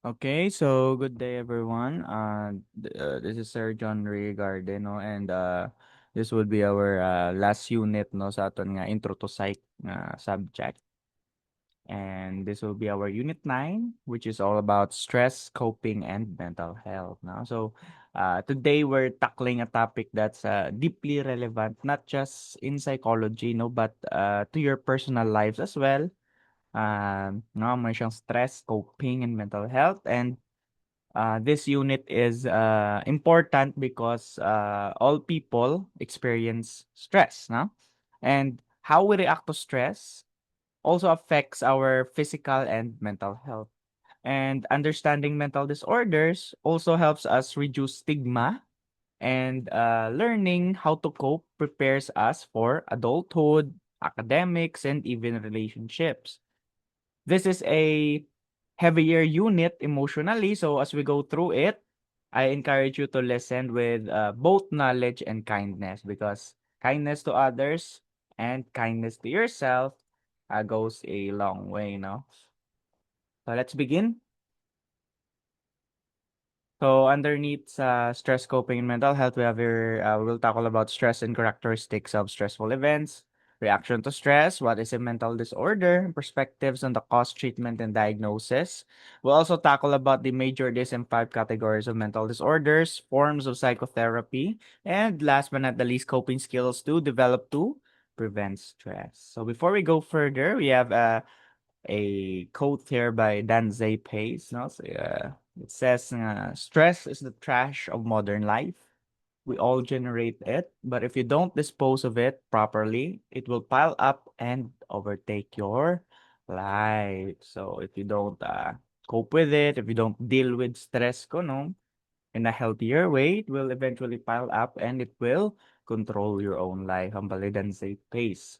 Okay, so good day everyone. This is Sir John Ray Garden, no, and this would be our last unit, no, sa aton nga intro to psych subject. And this will be our unit 9, which is all about stress, coping, and mental health. No? So today we're tackling a topic that's deeply relevant, not just in psychology, no, but to your personal lives as well. No, may siyang stress, coping, and mental health. And this unit is important because all people experience stress, no? And how we react to stress also affects our physical and mental health. And understanding mental disorders also helps us reduce stigma, and learning how to cope prepares us for adulthood, academics, and even relationships. This is a heavier unit emotionally, so as we go through it, I encourage you to listen with both knowledge and kindness, because kindness to others and kindness to yourself goes a long way, no? So let's begin. So underneath stress coping and mental health, we have here, we'll tackle about stress and characteristics of stressful events, reaction to stress, what is a mental disorder, perspectives on the cause, treatment, and diagnosis. We'll also tackle about the major DSM-5 categories of mental disorders, forms of psychotherapy, and last but not the least, coping skills to develop to prevent stress. So before we go further, we have a quote here by Danzai Pace. No? So, it says, stress is the trash of modern life. We all generate it, but if you don't dispose of it properly, it will pile up and overtake your life. So if you don't cope with it, if you don't deal with stress ko, no, in a healthier way, it will eventually pile up and it will control your own life. Ang Danzai Pace.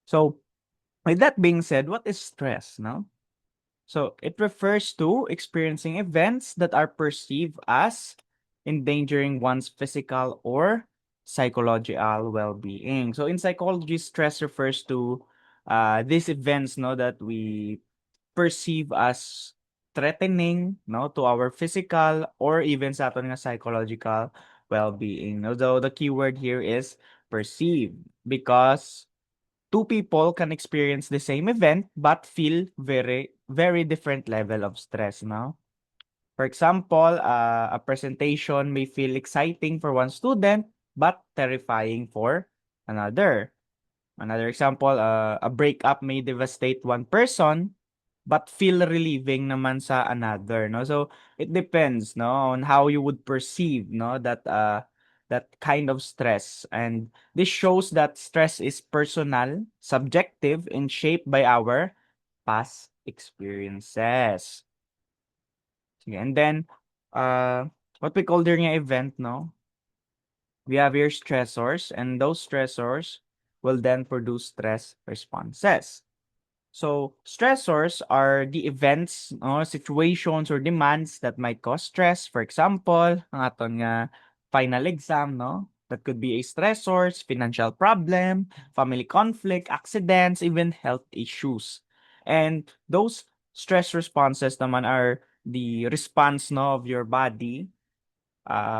So with that being said, what is stress, no? So it refers to experiencing events that are perceived as endangering one's physical or psychological well-being. So in psychology, stress refers to these events, no, that we perceive as threatening, no, to our physical or even sa aton nga psychological well-being. No? So the keyword here is perceive, because two people can experience the same event but feel very different level of stress, no? For example, a presentation may feel exciting for one student but terrifying for another. Another example, a breakup may devastate one person but feel relieving naman sa another, no? So it depends, no, on how you would perceive, no, that that kind of stress. And this shows that stress is personal, subjective, and shaped by our past experiences. Sige, and then what we call during an event, no, we have here stressors, and those stressors will then produce stress responses. So, stressors are the events, no, situations, or demands that might cause stress. For example, ang aton nga final exam, no? That could be a stressors, financial problem, family conflict, accidents, even health issues. And those stress responses naman are the response, no, of your body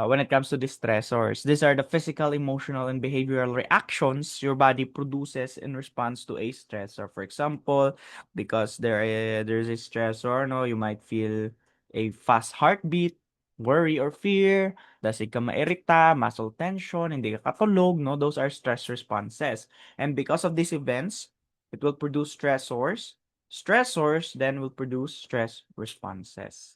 when it comes to the stressors. These are the physical, emotional, and behavioral reactions your body produces in response to a stressor. For example, because there's a stressor, no, you might feel a fast heartbeat, worry or fear, dasig ka mairita, muscle tension, hindi ka katulog, no? Those are stress responses. And because of these events, it will produce stressors. Stressors then will produce stress responses.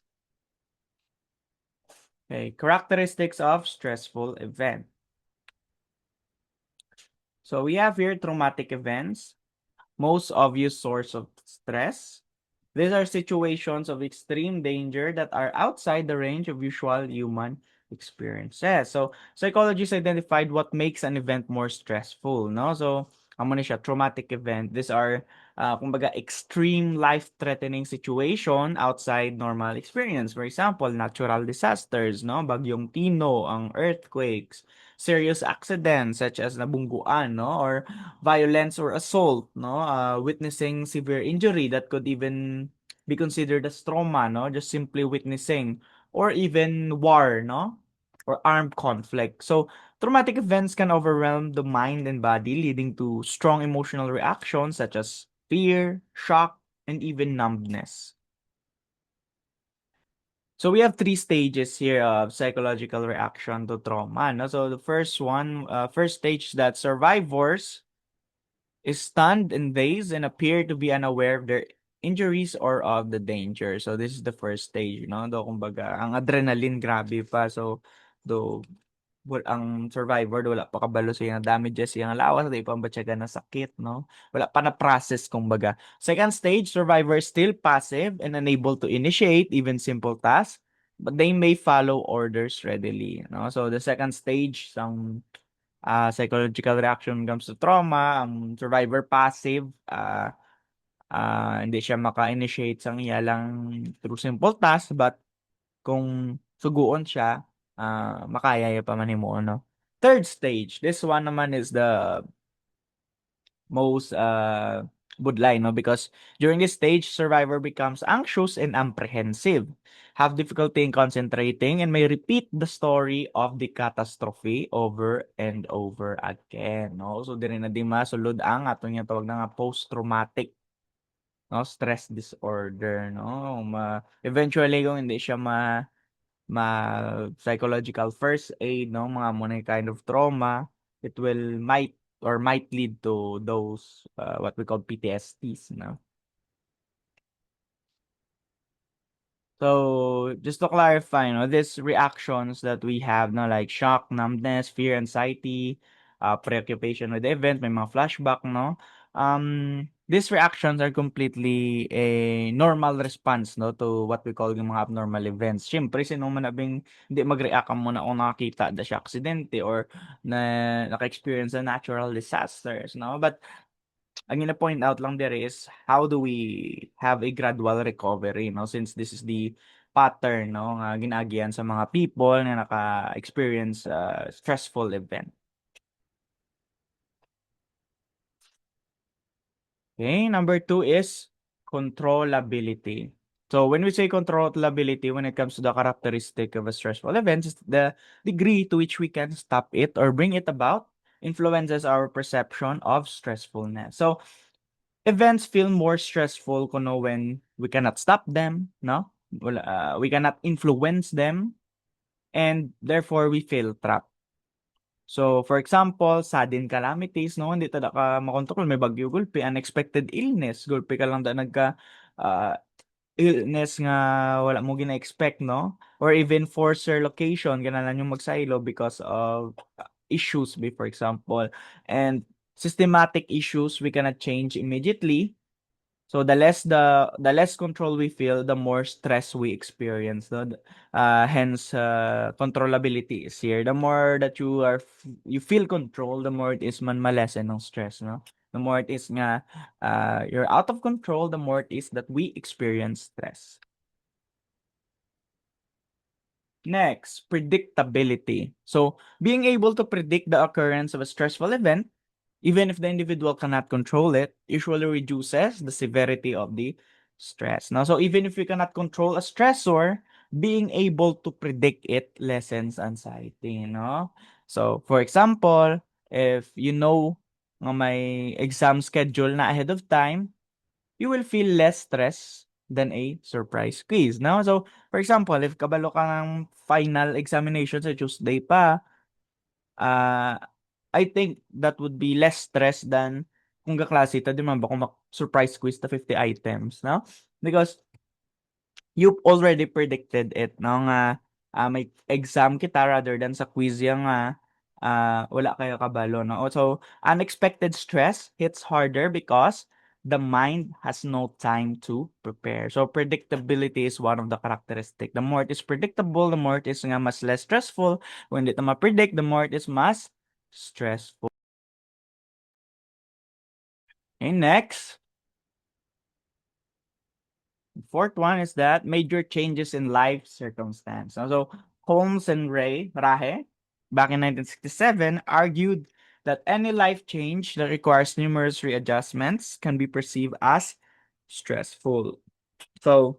Okay, characteristics of stressful event. So we have here traumatic events, most obvious source of stress. These are situations of extreme danger that are outside the range of usual human experiences. So psychologists identified what makes an event more stressful, no? So amo ni siya traumatic event. These are kumbaga extreme life-threatening situation outside normal experience. For example, natural disasters, no? Bagyong Tino, ang earthquakes, serious accidents such as nabungguan, no? Or violence or assault, no? Witnessing severe injury that could even be considered as trauma, no? Just simply witnessing, or even war, no? Or armed conflict. So, traumatic events can overwhelm the mind and body, leading to strong emotional reactions such as fear, shock, and even numbness. So we have three stages here of psychological reaction to trauma. No? So the first one, first stage, that survivors is stunned and dazed and appear to be unaware of their injuries or of the danger. So this is the first stage, no? Do kumbaga, ang adrenaline grabe pa. So do ang survivor do wala pa kabalo sa iyang damages, iyang lawas, di pa batyaga na sakit, no? Wala pa na process kumbaga. Second stage, survivor is still passive and unable to initiate even simple tasks, but they may follow orders readily, no? So the second stage, psychological reaction comes to trauma, ang survivor passive, hindi siya maka-initiate sang iya lang through simple tasks, but kung suguon siya, makaya pa man himo, no? Third stage, this one naman is the most budlay, no? Because during this stage, survivor becomes anxious and apprehensive, have difficulty in concentrating, and may repeat the story of the catastrophe over and over again, no? So diri na di masulod ang atong nga tawag na nga post-traumatic, no, stress disorder, no? Eventually kung hindi siya psychological first aid, no, mga muna kind of trauma, it might lead to those what we call PTSDs, no. So just to clarify, no, these reactions that we have, no, like shock, numbness, fear, anxiety, preoccupation with the event, may mga flashback, no. These reactions are completely a normal response, no, to what we call yung mga abnormal events. Siyempre, sino man nabing hindi mag-react ka muna kung nakakita da siya aksidente or na naka-experience sa natural disasters, no. But ang ina-point out lang there is how do we have a gradual recovery, no? Since this is the pattern, no, nga ginagiyan sa mga people na naka-experience stressful event. Okay, number two is controllability. So when we say controllability, when it comes to the characteristic of a stressful event, is the degree to which we can stop it or bring it about influences our perception of stressfulness. So events feel more stressful kuno when we cannot stop them, no? We cannot influence them, and therefore we feel trapped. So, for example, sudden calamities, no? Hindi tada ka makontrol, may bagyo gulpi, unexpected illness, gulpi ka lang da ah, illness nga wala mo gina-expect, no? Or even forced relocation, ganalan yung magsaylo because of issues, for example. And systematic issues we cannot change immediately. So the less control we feel, the more stress we experience. No? Hence, controllability is here. The more that you feel control, the more it is man malesen ng stress. No? The more it is nga you're out of control, the more it is that we experience stress. Next, predictability. So being able to predict the occurrence of a stressful event, even if the individual cannot control it, usually reduces the severity of the stress. Now, so even if we cannot control a stressor, being able to predict it lessens anxiety, no? So, for example, if you know nga may exam schedule na ahead of time, you will feel less stress than a surprise quiz, no? So, for example, if kabalo ka ng final examination sa Tuesday pa, uh, I think that would be less stress than kung kaklase ta, di man ba, kung surprise quiz ta 50 items, no? Because you've already predicted it, no, nga may exam kita rather than sa quiz yang wala kayo kabalo, no? So, unexpected stress hits harder because the mind has no time to prepare. So, predictability is one of the characteristic. The more it is predictable, the more it is nga mas less stressful. When di ta ma-predict, the more it is mas stressful. Okay, next. Fourth one is that major changes in life circumstance. So Holmes and Rahe, back in 1967, argued that any life change that requires numerous readjustments can be perceived as stressful. So,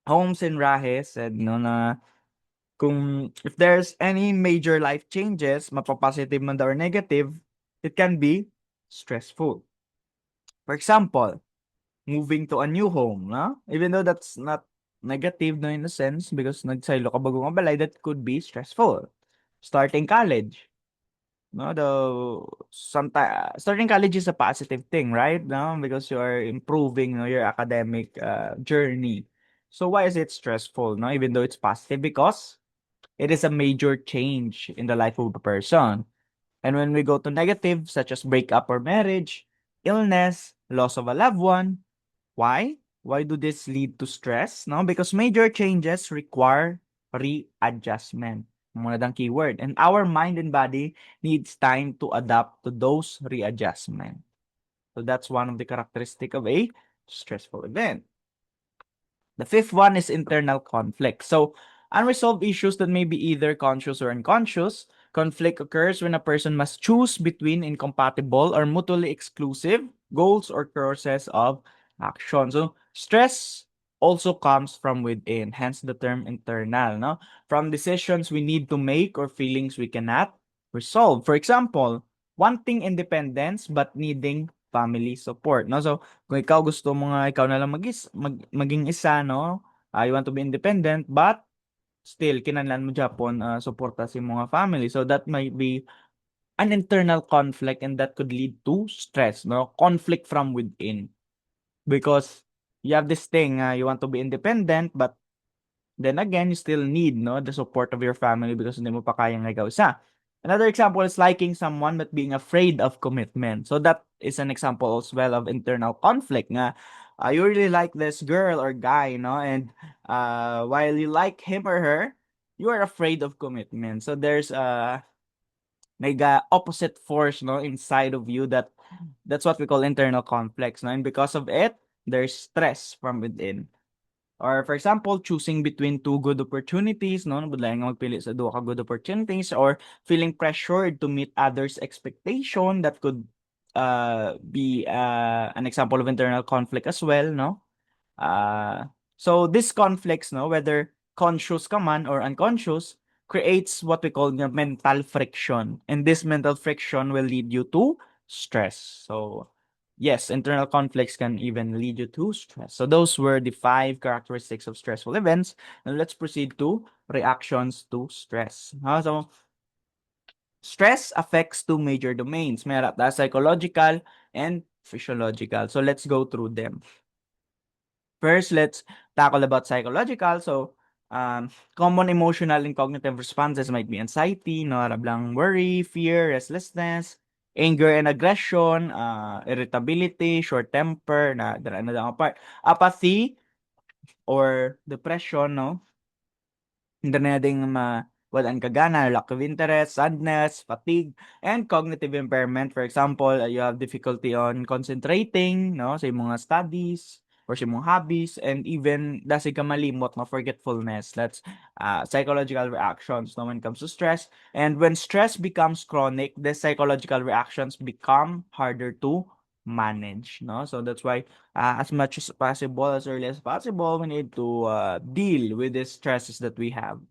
Holmes and Rahe said, no, na kung if there's any major life changes, mapapositive man daw or negative, it can be stressful. For example, moving to a new home, no? Even though that's not negative, no, in a sense, because nagsaylo ka bago nga balay, that could be stressful. Starting college, no? Though sometimes starting college is a positive thing, right? No, because you are improving, no, your academic journey. So why is it stressful? No, even though it's positive, because it is a major change in the life of a person. And when we go to negative, such as breakup or marriage, illness, loss of a loved one, why? Why do this lead to stress? No, because major changes require readjustment. Muna dang keyword. And our mind and body needs time to adapt to those readjustment. So that's one of the characteristic of a stressful event. The fifth one is internal conflict. So, unresolved issues that may be either conscious or unconscious. Conflict occurs when a person must choose between incompatible or mutually exclusive goals or courses of action. So, stress also comes from within, hence the term internal, no? From decisions we need to make or feelings we cannot resolve. For example, wanting independence but needing family support, no? So, kung ikaw gusto mo nga ikaw na lang maging isa, no? You want to be independent, but still, kinahanglan mo Japon, suporta si mga family. So, that might be an internal conflict and that could lead to stress, no? Conflict from within. Because you have this thing, you want to be independent, but then again, you still need, no, the support of your family because hindi mo pa kayang ikaw isa. Another example is liking someone but being afraid of commitment. So that is an example as well of internal conflict nga. You really like this girl or guy, no, and while you like him or her, you are afraid of commitment. So there's opposite force, no, inside of you that's what we call internal conflicts, no, and because of it, there's stress from within. Or for example, choosing between two good opportunities, no? Budlay nga magpili sa duha ka good opportunities, or feeling pressured to meet others' expectation, that could be an example of internal conflict as well, no? So this conflicts, no, whether conscious ka man or unconscious, creates what we call the mental friction. And this mental friction will lead you to stress. So yes, internal conflicts can even lead you to stress. So those were the 5 characteristics of stressful events. And let's proceed to reactions to stress. So stress affects 2 major domains. Meron tayo psychological and physiological. So let's go through them. First, let's tackle about psychological. So, common emotional and cognitive responses might be anxiety, no, blang worry, fear, restlessness, anger and aggression, irritability, short temper, na part, apathy or depression, no, hindi na ding walang kagana, lack of interest, sadness, fatigue, and cognitive impairment. For example, you have difficulty on concentrating, no, sa mga studies or sa mga hobbies, and even dasi ka malimot, no, forgetfulness. That's psychological reactions, no, when it comes to stress. And when stress becomes chronic, the psychological reactions become harder to manage, no. So that's why as much as possible, as early as possible, we need to deal with the stresses that we have.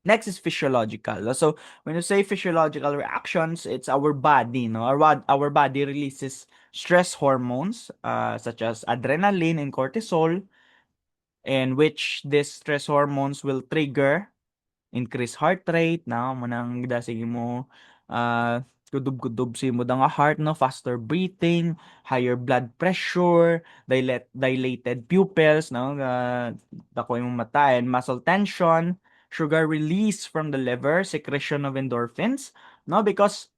Next is physiological. So when you say physiological reactions, it's our body, no? Our body releases stress hormones, such as adrenaline and cortisol, in which these stress hormones will trigger increase heart rate, na manang dasig mo kudob-kudob si mo nga heart, no, faster breathing, higher blood pressure, dilated pupils, no, dako imong mata, and muscle tension, sugar release from the liver, secretion of endorphins, no, because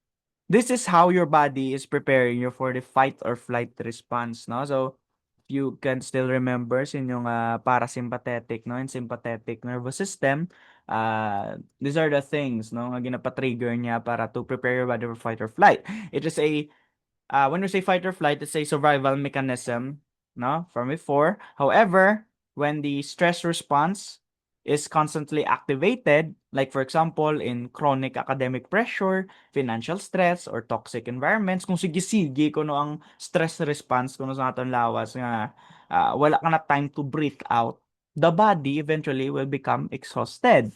this is how your body is preparing you for the fight or flight response, no? So, you can still remember sa inyong parasympathetic, no, and sympathetic nervous system, these are the things, no, nga ginapatrigger niya para to prepare your body for fight or flight. It is a when we say fight or flight, it's a survival mechanism, no, from before. However, when the stress response is constantly activated, like for example, in chronic academic pressure, financial stress, or toxic environments, kung sige-sige kuno ang stress response kuno sa aton lawas nga wala ka na time to breathe out, the body eventually will become exhausted.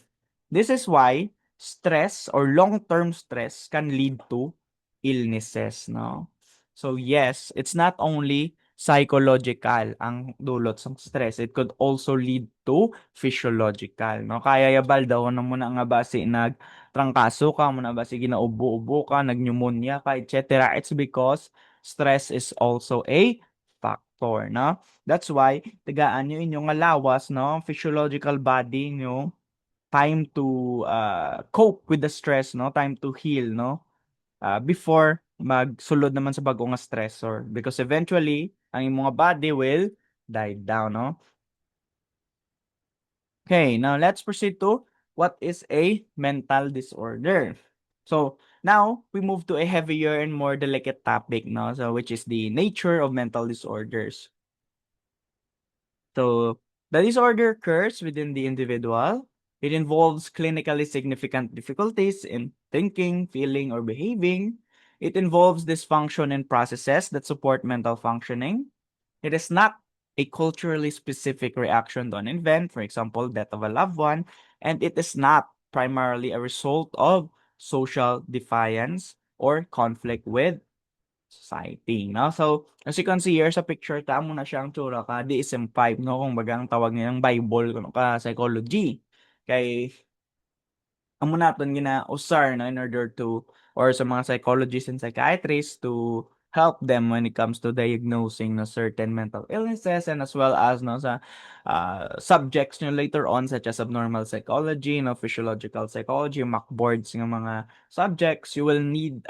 This is why stress or long-term stress can lead to illnesses, no? So yes, it's not only psychological ang dulot ng stress. It could also lead to physiological, no? Kaya yabal daw na mo na nga basi nagtrangkaso ka, mo na basi ginaubo-ubo ka, nagpneumonia ka, etc. It's because stress is also a factor, no? That's why tagaan nyo inyong lawas, no? Physiological body nyo time to cope with the stress, no? Time to heal, no? Before magsulod naman sa bago nga stressor, because eventually ang imong body will die down, no? Okay, now let's proceed to what is a mental disorder. So now we move to a heavier and more delicate topic, no? So which is the nature of mental disorders. So the disorder occurs within the individual. It involves clinically significant difficulties in thinking, feeling, or behaving. It involves dysfunction in processes that support mental functioning. It is not a culturally specific reaction to an event, for example, death of a loved one, and it is not primarily a result of social defiance or conflict with society, no? So, as you can see here sa picture, tamo na siyang tsura ka DSM-5, no? Kung baga ang tawag nilang Bible kuno ka psychology. Kay amo naton gina-usar no in order to or sa mga psychologists and psychiatrists to help them when it comes to diagnosing no certain mental illnesses, and as well as no sa subjects nyo later on such as abnormal psychology, no physiological psychology, mock boards ng mga subjects. You will need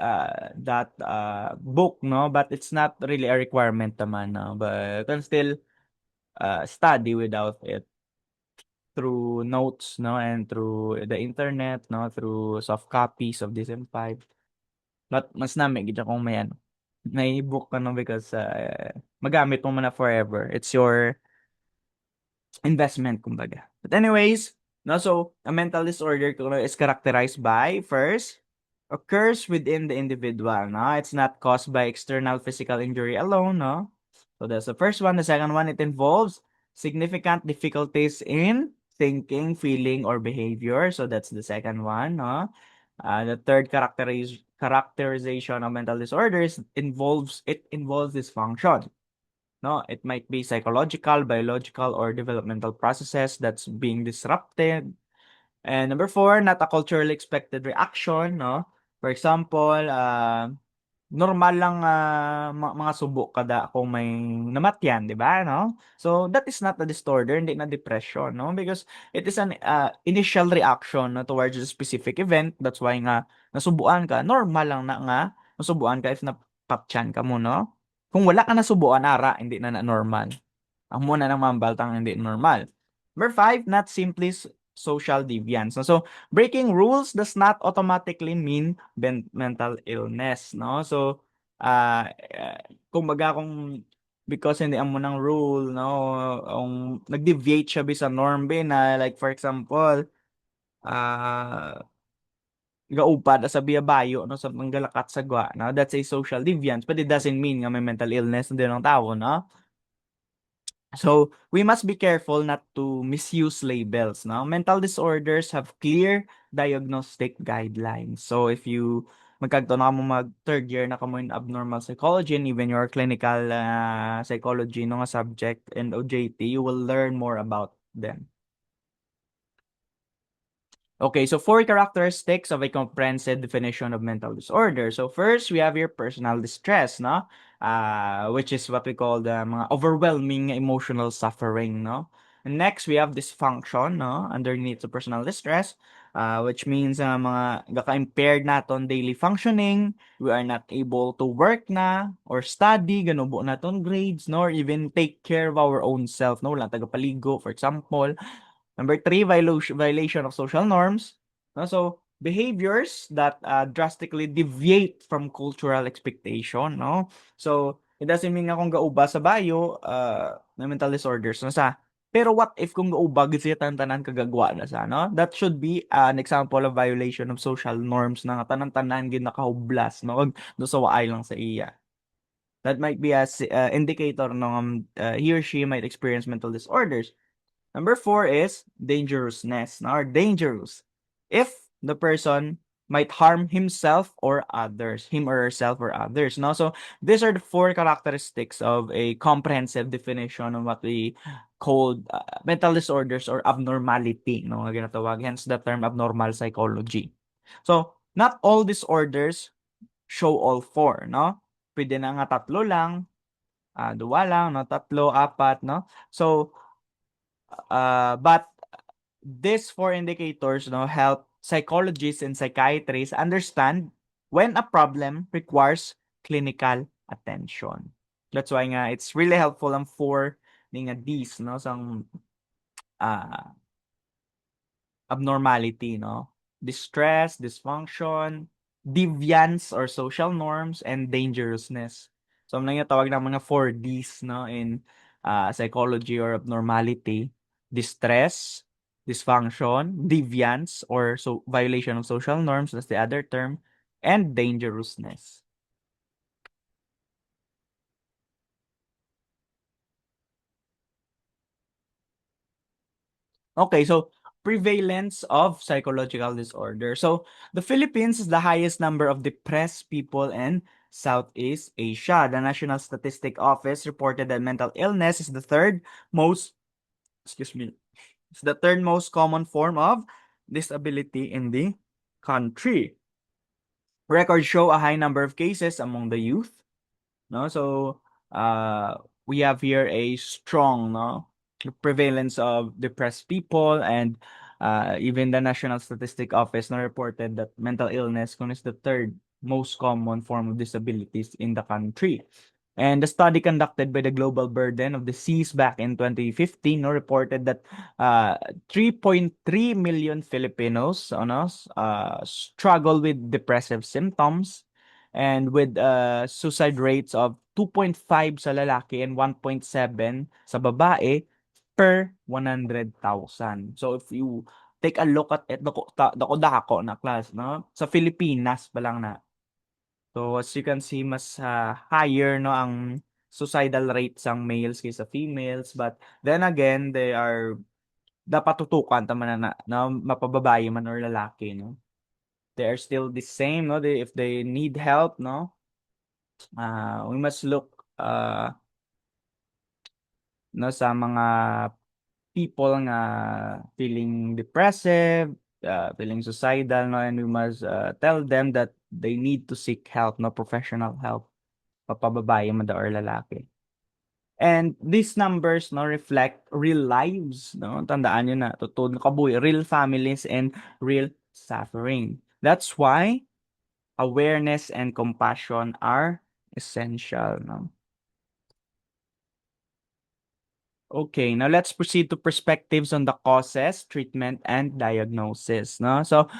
that book, no, but it's not really a requirement naman, no, but you can still study without it through notes, no, and through the internet, no, through soft copies of DSM-5. But mas nami gid kung may ano, may book ka no, because magamit mo man na forever. It's your investment kumbaga. But anyways, no, so a mental disorder is characterized by first occurs within the individual, no? It's not caused by external physical injury alone, no? So that's the first one. The second one, it involves significant difficulties in thinking, feeling, or behavior. So that's the second one, no? The third characterization of mental disorders involves dysfunction. No, it might be psychological, biological, or developmental processes that's being disrupted. And number four, not a culturally expected reaction, no? For example, normal lang mga subo kada kung may namatyan, 'di ba, no? So that is not a disorder, hindi na depression, no? Because it is an initial reaction, no, towards a specific event. That's why nga nasubuan ka, normal lang na nga nasubuan ka if napatyan ka mo, no? Kung wala ka nasubuan ara, hindi na normal. Ang muna ng mambaltang hindi normal. Number five, not simply social deviance. So, breaking rules does not automatically mean mental illness, no? So, kumbaga kung because hindi amo ng rule, no, nag-deviate siya sa norm be na like for example, gaupad sa biyabayo no sa manggalakat sa gwa, no? That's a social deviance, but it doesn't mean nga may mental illness din ang tao, no? So, we must be careful not to misuse labels, no? Mental disorders have clear diagnostic guidelines. So, if you magkagto na mo mag third year na kamo in abnormal psychology and even your clinical psychology no nga subject and OJT, you will learn more about them. Okay, so four characteristics of a comprehensive definition of mental disorder. So first, we have your personal distress, no? Which is what we call the mga overwhelming emotional suffering, no? And next, we have dysfunction, no? Underneath the personal distress, which means mga gaka-impaired naton daily functioning, we are not able to work na or study, ganubo naton grades, no? Or even take care of our own self, no? Wala tagapaligo, for example. Number three, violation of social norms. No? So, behaviors that drastically deviate from cultural expectation. No? So, it doesn't mean nga kung gauba sa bayo, na mental disorders na sa. Pero what if kung gauba siya tanan kagagwa na sa, no? That should be an example of violation of social norms na tanan-tanan gid nakahublas, no? Do sa waay lang sa iya. That might be a indicator ng he or she might experience mental disorders. Number 4 is dangerousness, no? Or dangerous. If the person might harm himself or others, him or herself or others, no? So these are the 4 characteristics of a comprehensive definition of what we call mental disorders or abnormality, no? Nga ginatawag, hence the term abnormal psychology. So not all disorders show all 4, no? Pwede na nga 3 lang, 2 lang, no? 3, 4, no? So but these 4 indicators, no, help psychologists and psychiatrists understand when a problem requires clinical attention. That's why nga it's really helpful ang 4 nga these, no, sang uh, abnormality, no? Distress, dysfunction, deviance or social norms, and dangerousness. So, ano yung tawag ng mga 4Ds, no, in psychology or abnormality: distress, dysfunction, deviance or so violation of social norms, that's the other term, and dangerousness. Okay, so prevalence of psychological disorder. So the Philippines is the highest number of depressed people in Southeast Asia. The National Statistic Office reported that mental illness is the third most, excuse me, it's the third most common form of disability in the country. Records show a high number of cases among the youth, no? So we have here a strong, no, prevalence of depressed people, and even the National Statistic Office now reported that mental illness is the third most common form of disabilities in the country. And the study conducted by the Global Burden of Disease back in 2015, no, reported that 3.3 million Filipinos, struggle with depressive symptoms, and with suicide rates of 2.5 sa lalaki and 1.7 sa babae per 100,000. So if you take a look at it, dako na class, no? Sa Pilipinas pa lang na. So as you can see, mas higher, no, ang suicidal rates ang males kaysa females, but then again, they are dapat tutukan tama na mapababae man or lalaki, no? They are still the same, no? If they need help, no, we must look no, sa mga people nga feeling depressive, feeling suicidal, no, and we must tell them that they need to seek help, no, professional help, papababae man daw or lalaki. And these numbers, no, reflect real lives, no? Tandaan niyo na, totoo na kabuhi, real families and real suffering. That's why awareness and compassion are essential, no? Okay, now let's proceed to perspectives on the causes, treatment, and diagnosis, no? So,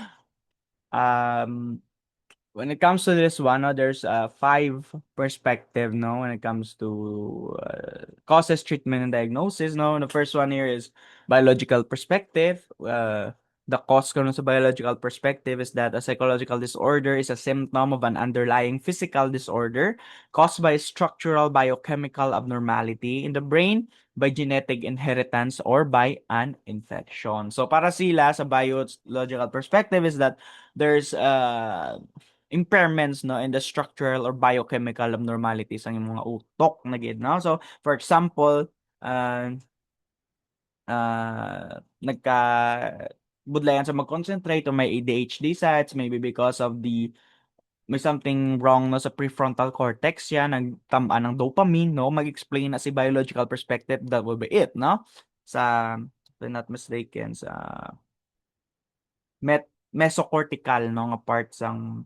um, when it comes to this one, no, there's 5 perspective, no, when it comes to causes, treatment, and diagnosis, no. The first one here is biological perspective. The cause ko sa biological perspective is that a psychological disorder is a symptom of an underlying physical disorder caused by structural biochemical abnormality in the brain, by genetic inheritance, or by an infection. So para sila sa biological perspective is that there's impairments, no, in the structural or biochemical abnormalities ang mga utok na gid, no. So for example, uh, nagka budlayan sa mag-concentrate, o may ADHD sites, maybe because of may something wrong, no, sa prefrontal cortex yan, nagtamaan ng dopamine, no. Mag-explain na si biological perspective, that will be it, no, sa, if I'm not mistaken, sa mesocortical, no, nga part sang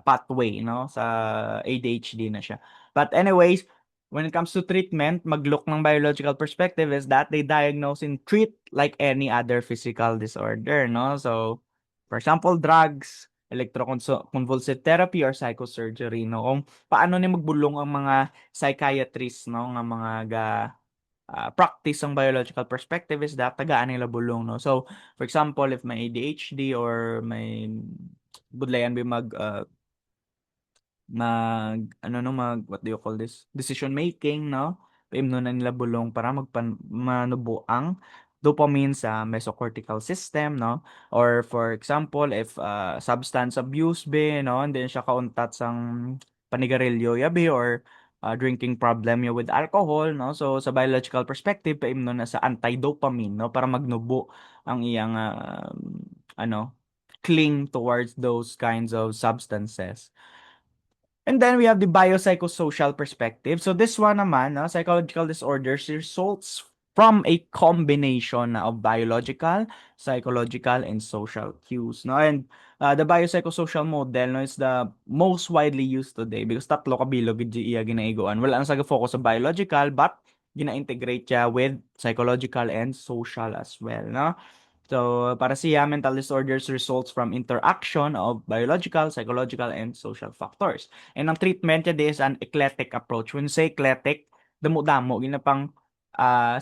pathway, no, sa ADHD na siya. But anyways, when it comes to treatment, mag-look ng biological perspective is that they diagnose and treat like any other physical disorder, no? So, for example, drugs, electroconvulsive therapy, or psychosurgery, no? Kung paano ni magbulong ang mga psychiatrists, no, nga mga practice ang biological perspective is that tagaan nila bulong, no? So, for example, if may ADHD or may budlayan ba ano no, what do you call this? Decision making, no? Paimno na nila bulong para manubo ang dopamine sa mesocortical system, no? Or for example, if substance abuse be, no? And then siya kauntat sang panigarilyo yabi or drinking problem yo with alcohol, no? So sa biological perspective, paimno na sa anti-dopamine, no? Para magnubo ang iyang ano, cling towards those kinds of substances. And then we have the biopsychosocial perspective. So this one naman, no, psychological disorders results from a combination of biological, psychological, and social cues. No? And the biopsychosocial model, no, is the most widely used today because tatlo kabilog iya ginaigoan. Wala ang focus sa biological but gina-integrate siya with psychological and social as well. No? So, para siya, mental disorders results from interaction of biological, psychological, and social factors. And ang treatment niya is an eclectic approach. When you say eclectic, damo-damo, ginapang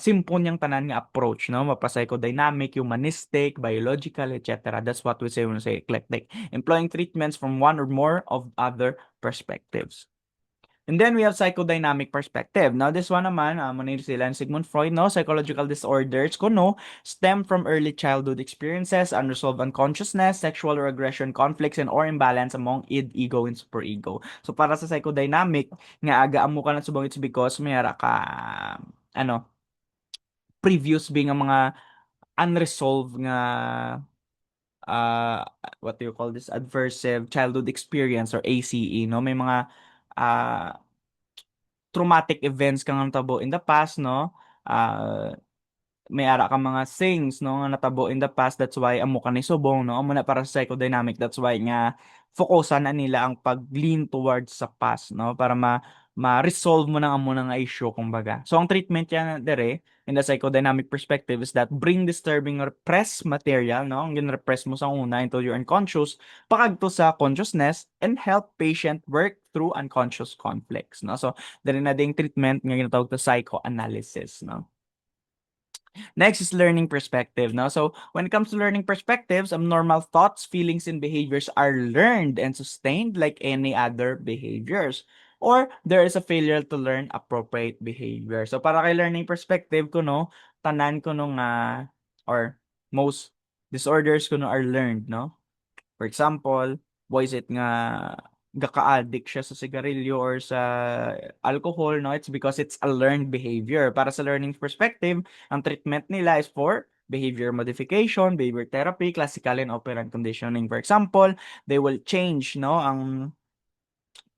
simple niyang tanan nga approach, no? Mapa-psychodynamic, humanistic, biological, etc. That's what we say when we say eclectic. Employing treatments from one or more of other perspectives. And then we have psychodynamic perspective. Now, this one naman, muna sila and Sigmund Freud, no? Psychological disorders, kuno, stem from early childhood experiences, unresolved unconsciousness, sexual or aggression conflicts, and or imbalance among id, ego, and superego. So, para sa psychodynamic, nga aga amo ka na subong it's because mayara ka, ano, previous being ang mga unresolved nga uh, what do you call this, adversive childhood experience or ACE, no? May mga uh, traumatic events kang natabo in the past, no? Ah, may ara ka mga things, no, nga natabo in the past. That's why amo ka ni subong, no? Amo na para sa psychodynamic. That's why nga focusan na nila ang pag-lean towards sa past, no? Para ma-resolve mo na amo na nga issue, kumbaga. So, ang treatment yan dere, in the psychodynamic perspective is that bring disturbing repressed material, no? Ang gin-repress mo sa una into your unconscious, pakagto sa consciousness and help patient work through unconscious conflicts, no? So, dere na ding treatment nga ginatawag to psychoanalysis, no? Next is learning perspective. Now, so when it comes to learning perspectives, abnormal thoughts, feelings, and behaviors are learned and sustained like any other behaviors. Or there is a failure to learn appropriate behavior. So para kay learning perspective ko no, tanan ko no nga or most disorders ko no are learned, no? For example, why is it nga gaka-addict siya sa sigarilyo or sa alcohol, no? It's because it's a learned behavior. Para sa learning perspective, ang treatment nila is for behavior modification, behavior therapy, classical and operant conditioning. For example, they will change, no,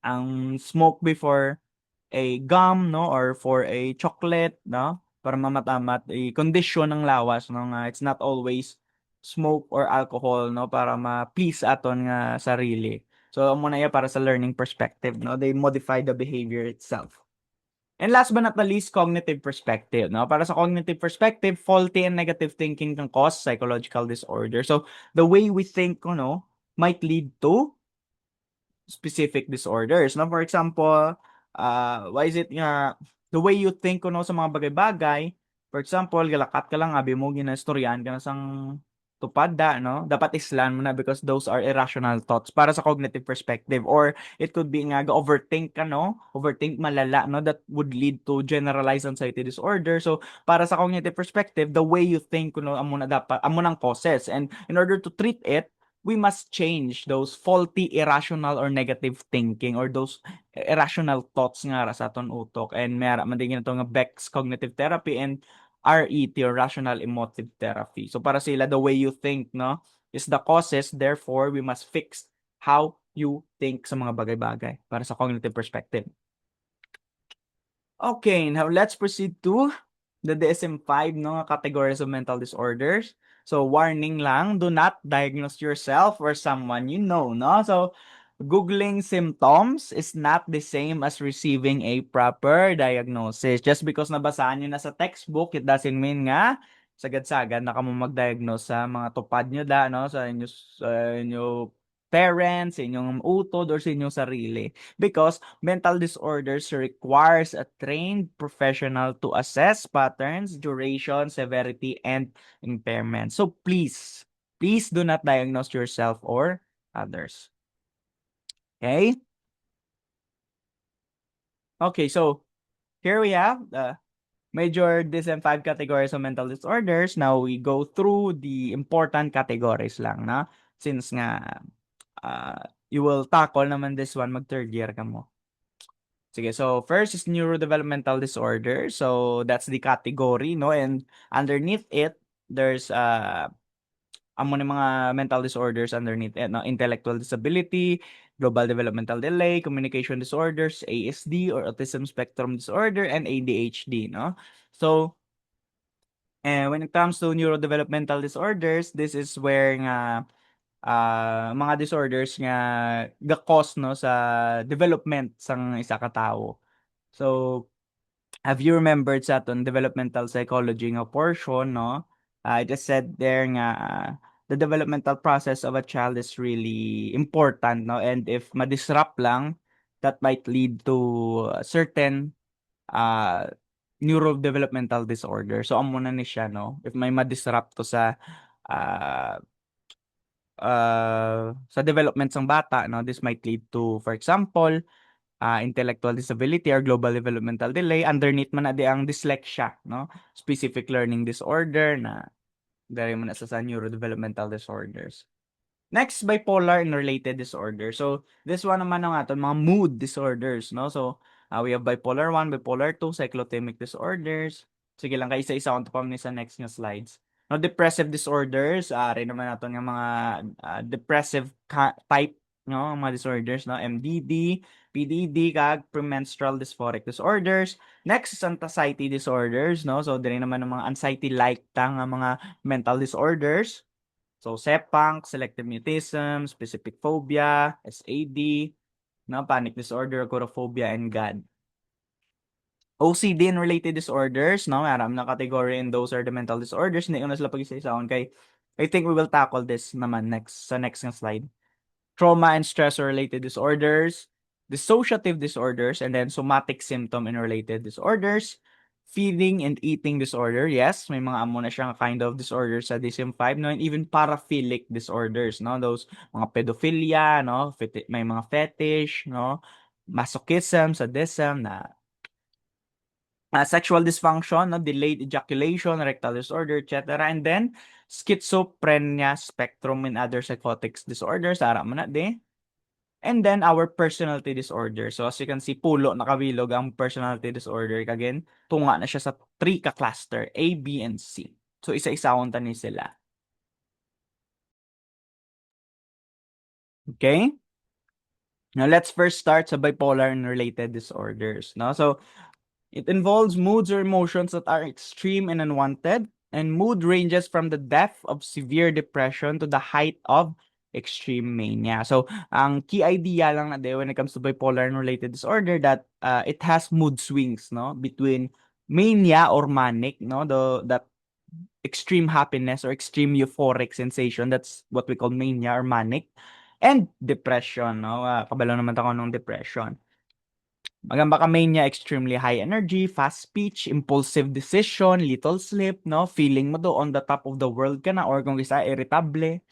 ang smoke before a gum, no, or for a chocolate, no, para mamatamat i-condition ng lawas, no, nga it's not always smoke or alcohol, no, para ma-please aton nga sarili. So amo na iya para sa learning perspective, no, they modify the behavior itself. And last but not the least, cognitive perspective, no, para sa cognitive perspective, faulty and negative thinking can cause psychological disorder. So the way we think, no, might lead to specific disorders. No? For example, why is it nga, the way you think kuno sa mga bagay-bagay, for example, galakat ka lang, abi mo, ginastoryan ka na sang tupad da, no? Dapat islan mo na because those are irrational thoughts para sa cognitive perspective. Or it could be nga, overthink ka, no? Overthink malala, no? That would lead to generalized anxiety disorder. So, para sa cognitive perspective, the way you think, kuno, amo na dapat, amo nang causes. And in order to treat it, we must change those faulty, irrational, or negative thinking or those irrational thoughts nga ra sa aton utok. And mayara man din ito nga Beck's cognitive therapy and RET or rational emotive therapy. So para sila, the way you think, no, is the causes. Therefore, we must fix how you think sa mga bagay-bagay para sa cognitive perspective. Okay, now let's proceed to the DSM-5, no, categories of mental disorders. So, warning lang, do not diagnose yourself or someone you know, no? So, Googling symptoms is not the same as receiving a proper diagnosis. Just because nabasaan nyo na sa textbook, it doesn't mean nga sagad-sagad na kamo mag-diagnose sa mga tupad nyo da, no? Sa inyo parents, sa inyong utod, or sa inyong sarili. Because mental disorders requires a trained professional to assess patterns, duration, severity, and impairment. So please do not diagnose yourself or others. Okay? Okay, so here we have the major DSM-5 categories of mental disorders. Now we go through the important categories lang, na since nga you will tackle naman this one mag third year ka mo. Sige, so first is neurodevelopmental disorder. So that's the category, no? And underneath it, there's amo ng mga mental disorders underneath it, no? Intellectual disability, global developmental delay, communication disorders, ASD or autism spectrum disorder, and ADHD, no? So, when it comes to neurodevelopmental disorders, this is where nga mga disorders nga ga-cause no sa development sang isa ka tawo. So, have you remembered sa aton developmental psychology nga portion, no? I just said there nga the developmental process of a child is really important, no? And if ma-disrupt lang, that might lead to certain uh, neurodevelopmental disorder. So, amo na ni siya, no? If may ma-disrupt to uh, sa development ng bata, no? This might lead to, for example, intellectual disability or global developmental delay. Underneath man na di ang dyslexia, no? Specific learning disorder na dari mo na sa neurodevelopmental disorders. Next, bipolar and related disorder. So, this one naman ang aton mga mood disorders, no? So, we have bipolar 1, bipolar 2, cyclothymic disorders. Sige lang, kay isa-isa on to pa sa next nga slides. No, depressive disorders, rin naman natin yung mga depressive type, no? Mga disorders, no? MDD, PDD, kag premenstrual dysphoric disorders. Next is anxiety disorders, no? So, din naman ng mga anxiety-like tang mga mental disorders. So, SEPANC, selective mutism, specific phobia, SAD, no, panic disorder, agoraphobia, and GAD. OCD and related disorders, no, maram na category, and those are the mental disorders. Hindi ko na sila pag-isa-isaon kay I think we will tackle this naman next sa next slide. Trauma and stress-related disorders, dissociative disorders, and then somatic symptom and related disorders, feeding and eating disorder. Yes, may mga amo na siyang kind of disorders sa DSM-5, no? And even paraphilic disorders, no? Those mga pedophilia, no? May mga fetish, no? Masochism, sadism, na sexual dysfunction, no? Delayed ejaculation, rectal disorder, etc. And then, schizophrenia spectrum and other psychotic disorders. Ara mo na, di? And then, our personality disorder. So, as you can see, pulo nakabilog ang personality disorder. Again, tunga na siya sa 3 ka-cluster, A, B, and C. So, isa-isahon tani sila. Okay? Now, let's first start sa bipolar and related disorders. No? So, it involves moods or emotions that are extreme and unwanted, and mood ranges from the depth of severe depression to the height of extreme mania. So, ang key idea lang na when it comes to bipolar and related disorder that it has mood swings, no, between mania or manic, no, that extreme happiness or extreme euphoric sensation, that's what we call mania or manic, and depression, no. Kabalo naman ako ng depression. Magamba ka mania, extremely high energy, fast speech, impulsive decision, little sleep, no? Feeling mo do on the top of the world ka na or kung isa irritable.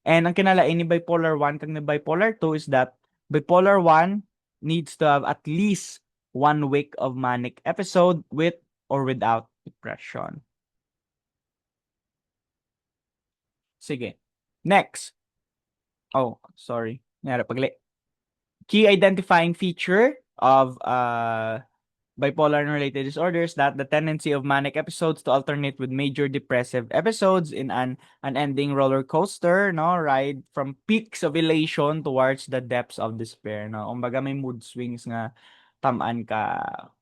And ang kinalain ni bipolar 1 kag ni bipolar 2 is that bipolar 1 needs to have at least 1 week of manic episode with or without depression. Sige. Next. Oh, sorry. Nara pagli. Key identifying feature of bipolar and related disorders that the tendency of manic episodes to alternate with major depressive episodes in an unending roller coaster, no, ride from peaks of elation towards the depths of despair, no. Kumbaga may mood swings nga tamaan ka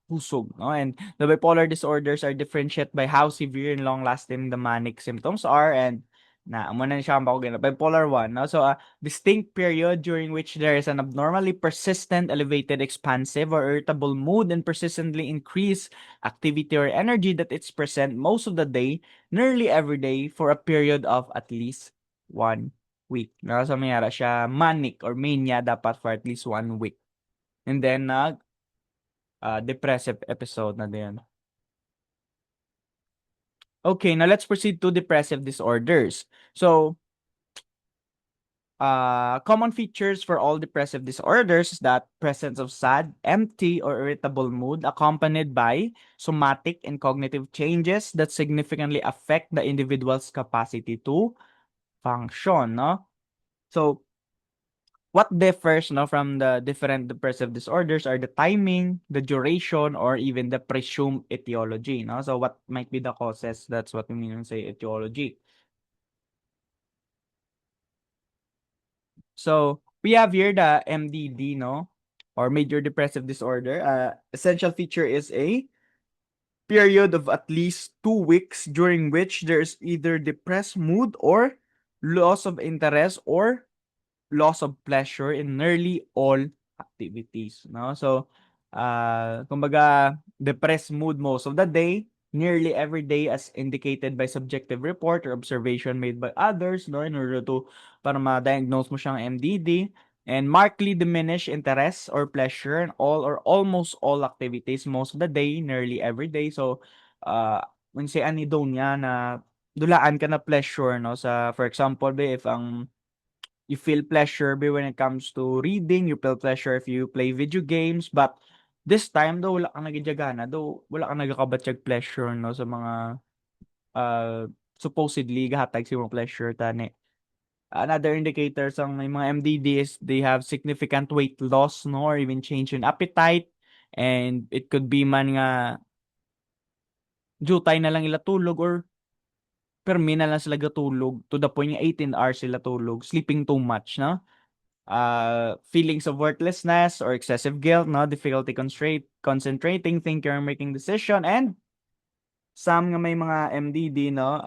husog, no. And the bipolar disorders are differentiated by how severe and long lasting the manic symptoms are, and na amo na siya ang bipolar 1, no. So distinct period during which there is an abnormally persistent, elevated, expansive, or irritable mood and persistently increased activity or energy that it's present most of the day, nearly every day, for a period of at least 1 week. No? So, mayara siya manic or mania dapat for at least 1 week. And then, depressive episode na din. Okay, now let's proceed to depressive disorders. So, Common features for all depressive disorders is that presence of sad, empty, or irritable mood accompanied by somatic and cognitive changes that significantly affect the individual's capacity to function, no? So, what differs, no, from the different depressive disorders are the timing, the duration, or even the presumed etiology, no? So, what might be the causes? That's what we mean when say etiology. So, we have here the MDD, no? Or major depressive disorder. Essential feature is a period of at least 2 weeks during which there's either depressed mood or loss of interest or loss of pleasure in nearly all activities, no? So, kumbaga, depressed mood most of the day, nearly every day as indicated by subjective report or observation made by others, no? In order to, para ma-diagnose mo siyang MDD, and markedly diminish interest or pleasure in all or almost all activities most of the day, nearly every day. So, when say anhedonia na dulaan ka na pleasure, no? Sa, for example, if ang you feel pleasure when it comes to reading, you feel pleasure if you play video games, but this time though wala kang nagigagana, though wala kang nagakabatsyag pleasure, no, sa mga uh, supposedly gahatag sa imong pleasure tani. Another indicators ang may mga MDD is they have significant weight loss, no, or even change in appetite, and it could be man nga jutay na lang ila tulog or permi na lang sila gatulog to the point nga 18 hours sila tulog, sleeping too much, no? Feelings of worthlessness or excessive guilt, no, difficulty concentrating, thinking or making decision, and some nga may mga MDD, no,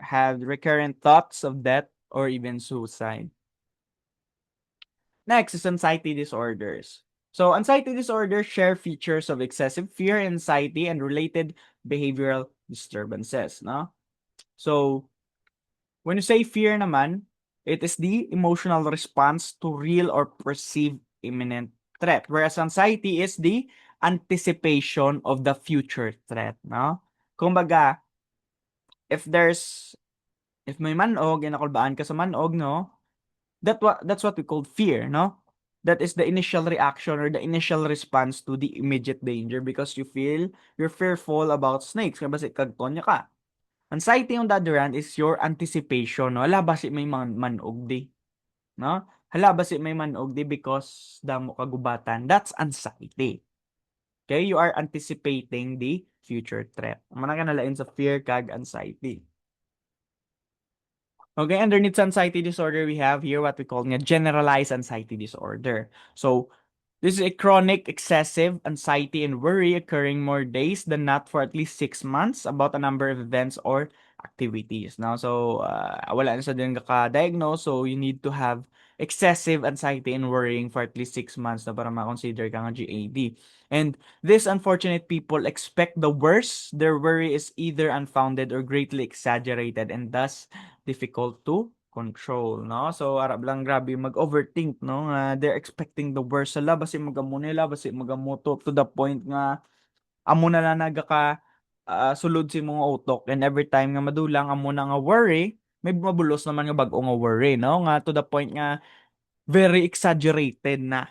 have recurrent thoughts of death or even suicide. Next is anxiety disorders. So anxiety disorders share features of excessive fear, anxiety, and related behavioral disturbances, no? So when you say fear naman, it is the emotional response to real or perceived imminent threat. Whereas anxiety is the anticipation of the future threat, no? Kumbaga, if there's if may manog and nakulbaan ka sa manog, no? That's what we call fear, no? That is the initial reaction or the initial response to the immediate danger because you're fearful about snakes. Kaya basi kagtonya ka. Anxiety on the other hand is your anticipation, no? Hala basi may manog di, no? Hala basi may manog di because damo kagubatan. That's anxiety. Okay, you are anticipating the future threat. Mana ka nalain sa fear kag anxiety. Okay, underneath anxiety disorder, we have here what we call nga generalized anxiety disorder. So, this is a chronic, excessive anxiety and worry occurring more days than not for at least 6 months about a number of events or activities. Now, so, wala na sa din ka-diagnose, so you need to have excessive anxiety and worrying for at least 6 months na para ma-consider ka nga GAD. And these unfortunate people expect the worst. Their worry is either unfounded or greatly exaggerated and thus difficult to control, no? So, arab lang grabe mag-overthink, no? They're expecting the worst. Sala, basi magamo nila, basi magamoto to the point nga amo na lang nagaka sulod si mga utok and every time nga madulang amo na nga worry, may mabulos naman nga bag-o nga worry, no? Nga to the point nga very exaggerated na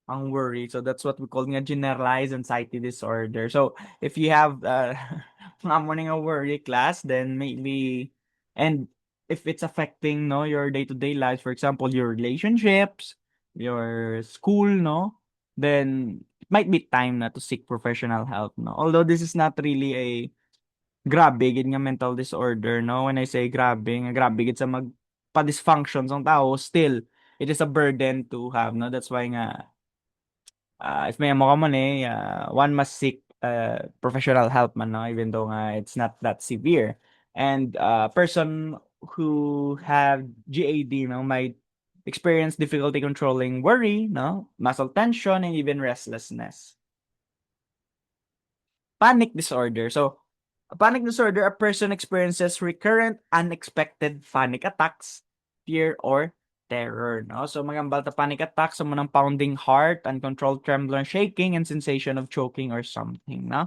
ang worry. So that's what we call nga generalized anxiety disorder. So if you have nga mo nga worry class, then maybe and if it's affecting no your day-to-day life, for example, your relationships, your school, no, then it might be time na to seek professional help, no. Although this is not really a grabe gid nga mental disorder, no. When I say grabe gid sa magpa-dysfunctions ang tao, still it is a burden to have, no. That's why nga if may amo ka man one must seek professional help man, no, even though nga it's not that severe. And person who have GAD, no, might experience difficulty controlling worry, no, muscle tension, and even restlessness. Panic disorder. So, a panic disorder, a person experiences recurrent, unexpected panic attacks, fear, or terror, no? So, magambal ta panic attacks, so ng pounding heart, uncontrolled trembling, shaking, and sensation of choking or something, no?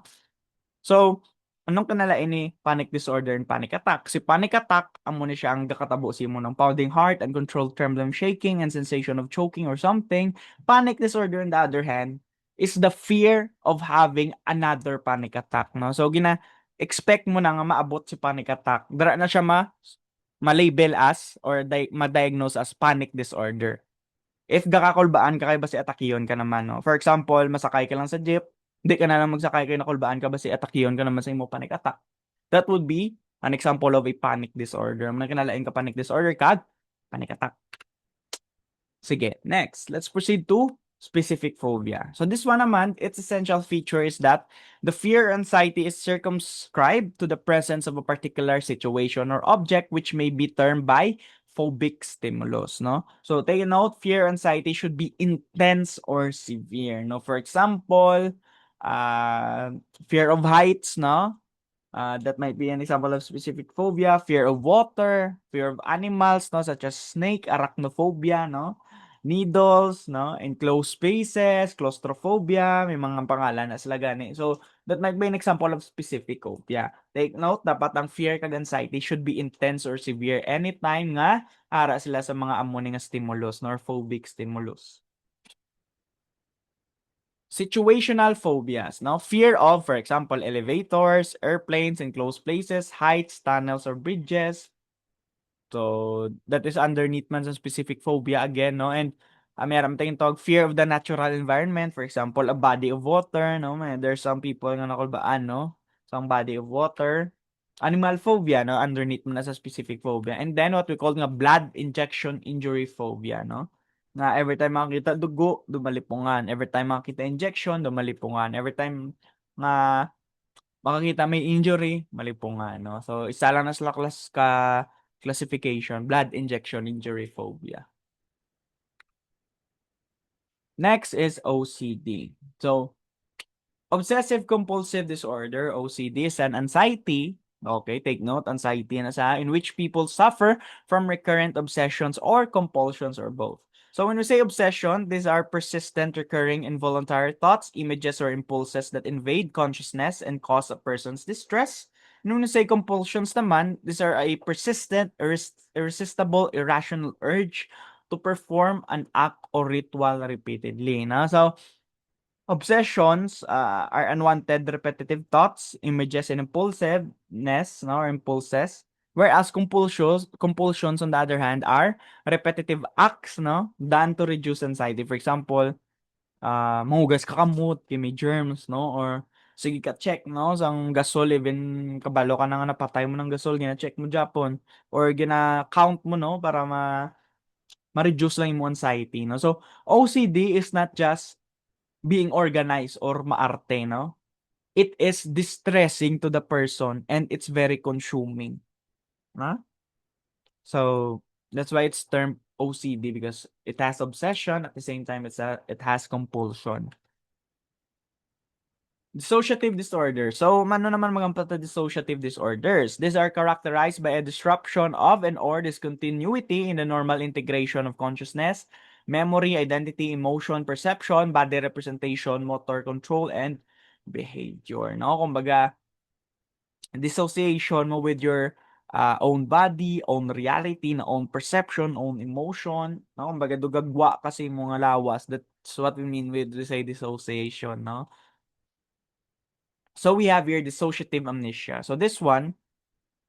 So, Anong kanalain ni panic disorder and panic attack? Si panic attack, amo ni siya ang gakatabo si mo ng pounding heart, uncontrolled trembling, shaking, and sensation of choking or something. Panic disorder, on the other hand, is the fear of having another panic attack, no? So, expect mo na nga maabot si panic attack. Dara na siya ma-label as or ma-diagnose as panic disorder. If gakakulbaan ka kay basi atakiyon ka naman, no? For example, masakay ka lang sa jeep, hindi ka na lang magsakay kay nakulbaan ka basi atakiyon ka naman sa imo panic attack. That would be an example of a panic disorder. Mga kinalain ka panic disorder kag panic attack. Sige, next. Let's proceed to specific phobia. So this one naman, its essential feature is that the fear or anxiety is circumscribed to the presence of a particular situation or object which may be termed by phobic stimulus, no? So take a note, fear anxiety should be intense or severe, no? For example, fear of heights, no? That might be an example of specific phobia, fear of water, fear of animals, no, such as snake, arachnophobia, no, needles, no, enclosed spaces, claustrophobia, may mga pangalan na sila gani. So, that might be an example of specific phobia. Take note, dapat ang fear kag anxiety should be intense or severe anytime nga ara sila sa mga amo nga stimulus, nor phobic stimulus. Situational phobias, no? Fear of, for example, elevators, airplanes, enclosed places, heights, tunnels, or bridges. So, that is underneath man sa specific phobia again, no? And meron tayong tawag fear of the natural environment. For example, a body of water, no? There's some people nga nakulbaan, no? Some body of water. Animal phobia, no? Underneath mo na sa specific phobia. And then what we call nga blood injection injury phobia, no? Na every time makakita dugo, dumalipungan. Every time makakita injection, dumalipungan. Every time nga makakita may injury, malipungan, no? So, isa lang na sila classification, blood injection injury phobia. Next is OCD. So, obsessive compulsive disorder, OCD, is an anxiety. Okay, take note, anxiety na sa in which people suffer from recurrent obsessions or compulsions or both. So when we say obsession, these are persistent, recurring, involuntary thoughts, images, or impulses that invade consciousness and cause a person's distress. And when we say compulsions naman, these are a persistent, irresistible, irrational urge to perform an act or ritual repeatedly. Na? So, obsessions are unwanted repetitive thoughts, images, and impulsiveness, no, or impulses. Whereas compulsions on the other hand are repetitive acts, no, done to reduce anxiety. For example, mahugas ka kamot, may germs, no, or sige ka check, no, sang gasol, even kabalo ka na nga napatay mo ng gasol, gina-check mo Japon, or gina-count mo, no, para ma-reduce lang yung anxiety, no. So, OCD is not just being organized or maarte, no? It is distressing to the person and it's very consuming. Huh? So that's why it's termed OCD because it has obsession at the same time it has compulsion. Dissociative disorder. So, ano naman mga dissociative disorders? These are characterized by a disruption of and or discontinuity in the normal integration of consciousness, memory, identity, emotion, perception, body representation, motor control, and behavior. No? Kumbaga, dissociation mo with your own body, own reality, na own perception, own emotion. No? Kumbaga, dugagwa kasi mga lawas. That's what we mean with we say dissociation. No? So we have here dissociative amnesia. So this one,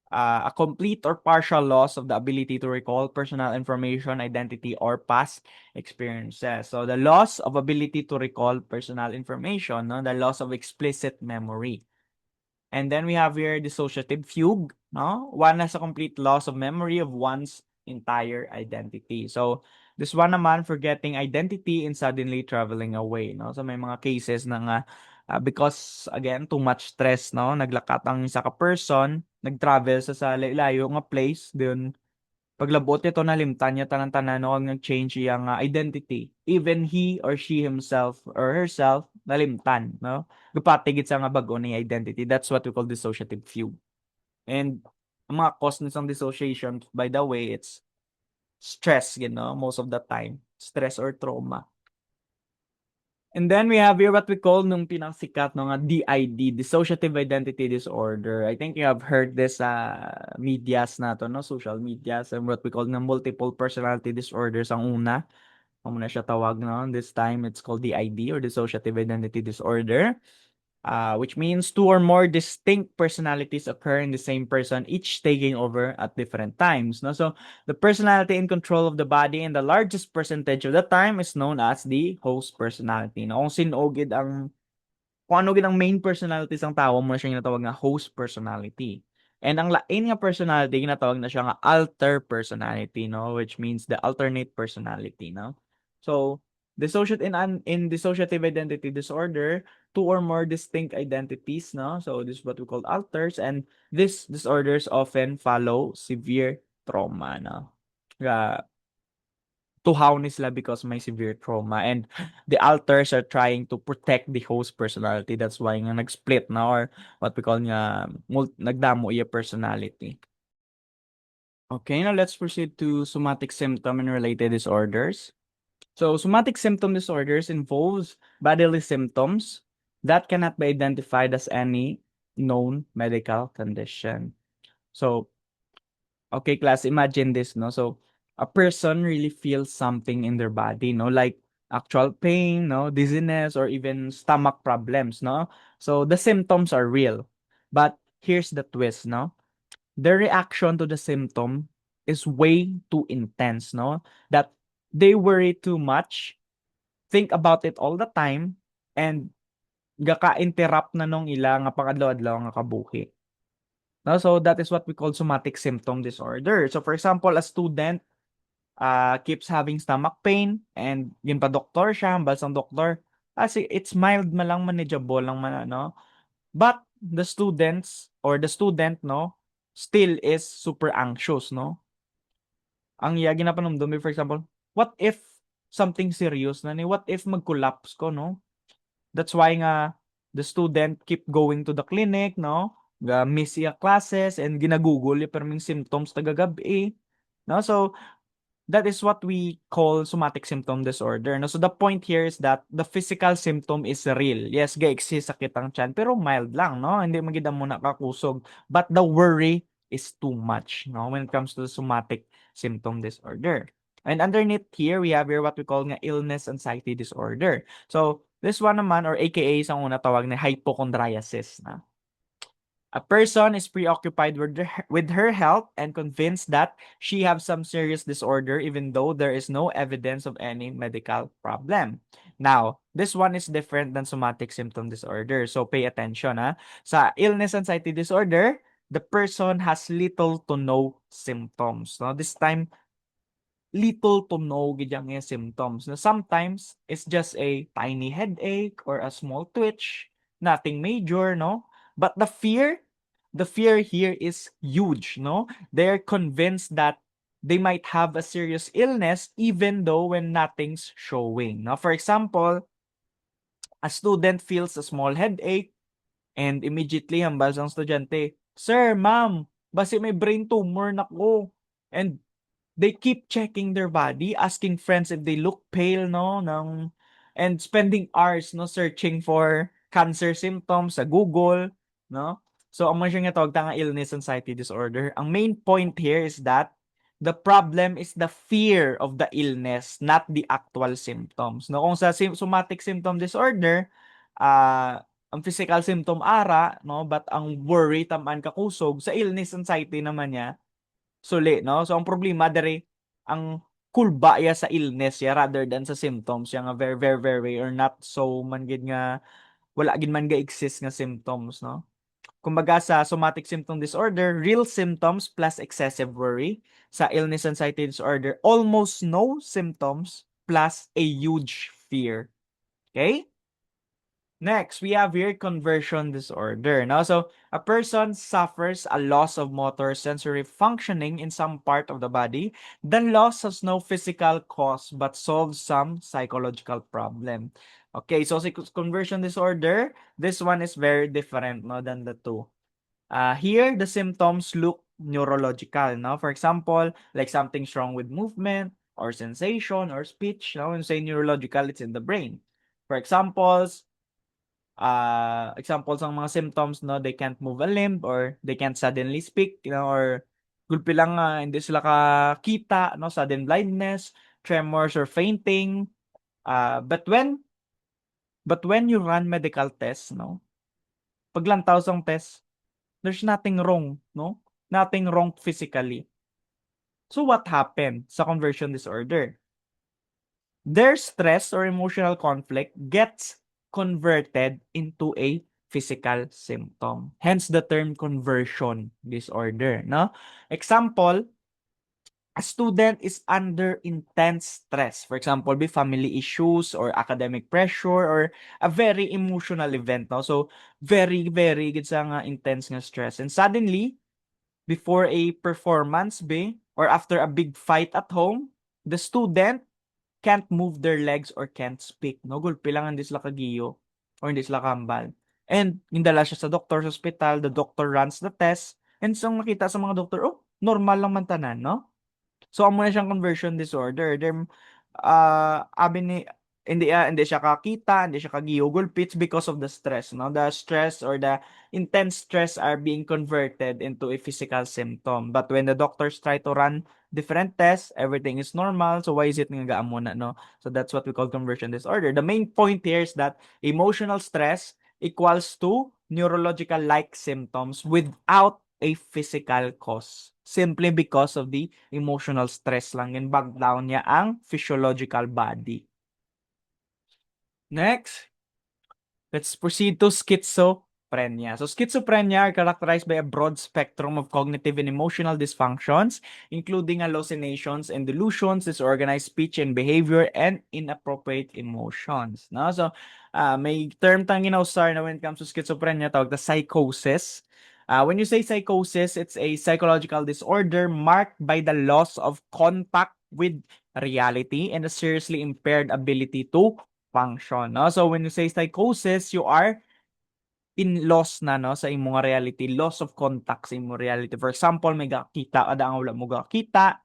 a complete or partial loss of the ability to recall personal information, identity, or past experiences. So the loss of ability to recall personal information, no? The loss of explicit memory. And then we have here dissociative fugue, no? One has a complete loss of memory of one's entire identity. So this one naman, forgetting identity and suddenly traveling away, no? So may mga cases na nga because again too much stress, no, naglakat ang isa ka person, nag-travel sa layo nga place, then paglabot nito nalimtan niya tanan-tanan no nag-change iyang identity, even he or she himself or herself nalimtan, no, gupatigid sa nga bag-o ni identity. That's what we call dissociative fugue. And ang mga cause ng dissociation, by the way, it's stress, you know, most of the time stress or trauma. And then we have here what we call nung pinakasikat no nga DID, dissociative identity disorder. I think you have heard this medias na to, no, social medias, and what we call na multiple personality disorders ang una. Kung muna siya tawag, no? This time it's called DID or dissociative identity disorder. Which means two or more distinct personalities occur in the same person, each taking over at different times. No? So the personality in control of the body in the largest percentage of the time is known as the host personality. No? Kung sino gid ang kung ano gid ang main personality sang tao mo na siya ginatawag nga host personality. And ang lain nga personality ginatawag na siya nga alter personality, no, which means the alternate personality, no. So in dissociative identity disorder, two or more distinct identities, no. So this is what we call alters, and these disorders often follow severe trauma, no. Tuhaw ni sila because may severe trauma, and the alters are trying to protect the host personality. That's why nga nag-split na, or what we call nga nagdamo iya personality. Okay, now let's proceed to somatic symptom and related disorders. So somatic symptom disorders involves bodily symptoms that cannot be identified as any known medical condition. So okay, class, imagine this, no? So, a person really feels something in their body, no? Like actual pain, no? Dizziness, or even stomach problems, no? So, the symptoms are real. But here's the twist, no? The reaction to the symptom is way too intense, no? That they worry too much, think about it all the time, and gaka-interrupt na nung ila nga pangadlaw-adlaw nga kabuhi. No, so that is what we call somatic symptom disorder. So for example, a student keeps having stomach pain, and yun pa doktor siya, ang balsang doktor, it's mild man lang, manageable lang man, no? But the students or the student, no, still is super anxious, no? Ang iya ginapanumdumi, for example, what if something serious na ni? What if mag-collapse ko, no? That's why nga the student keep going to the clinic, no? Miss iya classes and ginagugol yung perming symptoms tagagabi, no? So that is what we call somatic symptom disorder, no? So the point here is that the physical symptom is real. Yes, ga-exist sakit ang tiyan, pero mild lang, no? Hindi magida mo nakakusog. But the worry is too much, no? When it comes to the somatic symptom disorder. And underneath here, we have here what we call nga illness anxiety disorder. So this one naman, or AKA sa una tawag na hypochondriasis, na a person is preoccupied with her health and convinced that she has some serious disorder even though there is no evidence of any medical problem. Now, this one is different than somatic symptom disorder. So pay attention, ha. Sa illness anxiety disorder, the person has little to no symptoms. No? This time, little to no gidyang symptoms. Now, sometimes it's just a tiny headache or a small twitch, nothing major, no? But the fear here is huge, no? They're convinced that they might have a serious illness even though when nothing's showing. Now, for example, a student feels a small headache and immediately hambal sang estudyante, "Sir, ma'am, basi may brain tumor na ko." And they keep checking their body, asking friends if they look pale, no, and spending hours, no, searching for cancer symptoms sa Google, no. So amo siya nga tawag ta nga illness anxiety disorder. Ang main point here is that the problem is the fear of the illness, not the actual symptoms. No, kung sa somatic symptom disorder, ang physical symptom ara, no, but ang worry tamaan kakusog. Sa illness anxiety naman niya suli, no? So, ang problema dere, ang kulba ya sa illness ya rather than sa symptoms ya nga very, very, very or not so man gid nga wala gid man ga exist nga symptoms, no? Kumbaga sa somatic symptom disorder, real symptoms plus excessive worry. Sa illness anxiety disorder, almost no symptoms plus a huge fear. Okay? Next, we have here conversion disorder. Now, so a person suffers a loss of motor sensory functioning in some part of the body. The loss has no physical cause but solves some psychological problem. Okay, so conversion disorder, this one is very different, no, than the two. Here, the symptoms look neurological. No? For example, like something's wrong with movement or sensation or speech. No? When say neurological, it's in the brain. For examples ng mga symptoms, no, they can't move a limb or they can't suddenly speak, or gulpi lang hindi sila kakita, no, sudden blindness, tremors or fainting. But when you run medical tests, no, paglantaw ng test, there's nothing wrong, no? Nothing wrong physically. So what happened sa conversion disorder? Their stress or emotional conflict gets converted into a physical symptom. Hence the term conversion disorder, no? Example, a student is under intense stress. For example, be family issues or academic pressure or a very emotional event, no? So very very gid sa nga intense nga stress. And suddenly, before a performance be or after a big fight at home, the student can't move their legs or can't speak, no? Gulpi lang hindi sila kagiyo or hindi sila kambal. And nindala siya sa doktor sa hospital, the doctor runs the test, and so nakita sa mga doktor, oh, normal lang man tanan, no? So amo na siyang conversion disorder. Then abi ni hindi siya kakita, hindi siya kagihugulpi. It's because of the stress, no? The stress or the intense stress are being converted into a physical symptom. But when the doctors try to run different tests, everything is normal. So why is it nga amo na, no? So that's what we call conversion disorder. The main point here is that emotional stress equals to neurological like symptoms without a physical cause. Simply because of the emotional stress lang and bag down niya ang physiological body. Next, let's proceed to schizophrenia. So schizophrenia are characterized by a broad spectrum of cognitive and emotional dysfunctions, including hallucinations and delusions, disorganized speech and behavior, and inappropriate emotions. No? So may term tang ginausar na when it comes to schizophrenia, tawag na psychosis. When you say psychosis, it's a psychological disorder marked by the loss of contact with reality and a seriously impaired ability to function, no? So when you say psychosis, you are in loss na, no, sa imong reality, loss of contact sa imong reality. For example, may gakita kada ang wala mo gakita,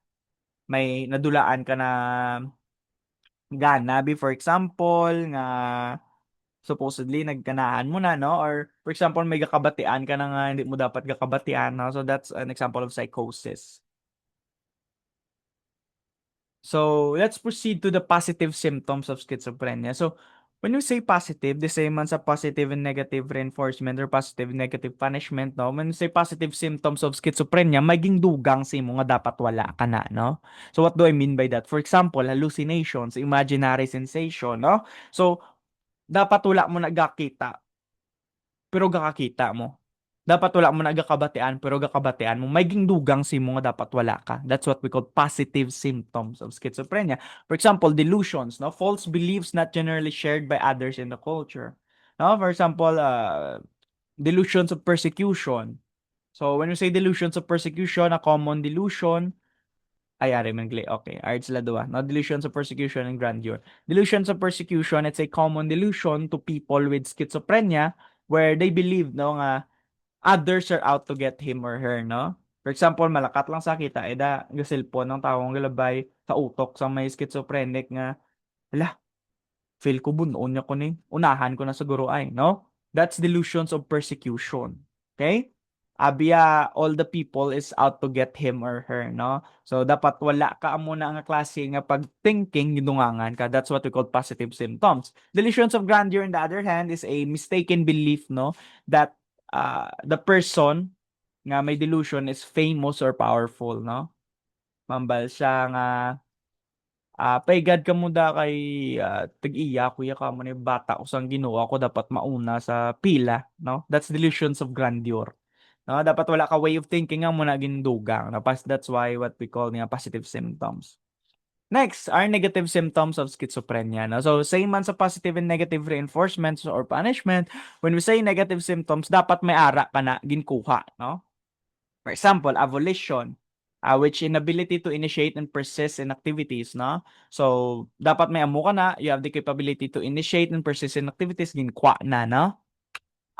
may nadulaan ka na gana, for example, nga supposedly nagkanahan mo na, no? Or for example, may gakabatian ka na nga hindi mo dapat gakabatian, no? So that's an example of psychosis. So let's proceed to the positive symptoms of schizophrenia. So when you say positive, the same man sa positive and negative reinforcement or positive and negative punishment, no? When you say positive symptoms of schizophrenia, maging dugang sa imo nga dapat wala ka na, no? So what do I mean by that? For example, hallucinations, imaginary sensation, no? So dapat wala mo nagakita, pero gakakita mo. Dapat wala mo nagakabatian, pero gakabatian mo. Maging dugang si mo nga dapat wala ka. That's what we call positive symptoms of schizophrenia. For example, delusions, no? False beliefs not generally shared by others in the culture. No? For example, delusions of persecution. So, when you say delusions of persecution, a common delusion, ay, ari, mangli. Okay, arts la dua. No, delusions of persecution and grandeur. Delusions of persecution, it's a common delusion to people with schizophrenia where they believe, no, nga others are out to get him or her, no? For example, malakat lang sa kita, eda, gasilpon ng taong galabay sa utok sa may schizophrenic nga, hala, feel ko bunon niya ko ni, unahan ko na siguro ay, no? That's delusions of persecution. Okay? Abiya, all the people is out to get him or her, no? So, dapat wala ka muna nga klase nga pag-thinking, ginungangan ka. That's what we call positive symptoms. Delusions of grandeur, on the other hand, is a mistaken belief, no? That the person nga may delusion is famous or powerful, no? Mambal siya nga paigad ka mo da kay tag-iya kuya ka mo ni bata usang Ginoo ako dapat mauna sa pila, no? That's delusions of grandeur. No, dapat wala ka way of thinking nga mo na gindugang. No? That's why what we call nga positive symptoms. Next are negative symptoms of schizophrenia. No? So, same man sa positive and negative reinforcements or punishment, when we say negative symptoms, dapat may ara ka na ginkuha. No? For example, avolition, which inability to initiate and persist in activities. No? So, dapat may amo ka na, you have the capability to initiate and persist in activities, ginkwa na. No?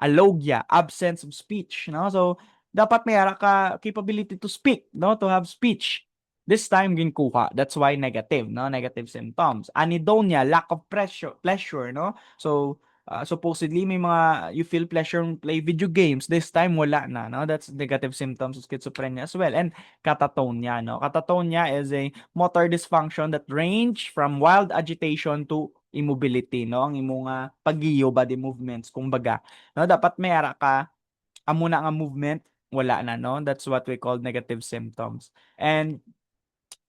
Alogia, absence of speech. No? So, dapat may ara ka capability to speak, no? To have speech. This time ginkuha. That's why negative, no? Negative symptoms. Anhedonia, lack of pleasure, no? So, supposedly may mga you feel pleasure in play video games. This time wala na, no? That's negative symptoms of schizophrenia as well. And catatonia, no? Catatonia is a motor dysfunction that range from wild agitation to immobility, no? Ang imong pagiyo, body movements, kumbaga. No, dapat may ara ka amo na nga movement, wala na, no? That's what we call negative symptoms. And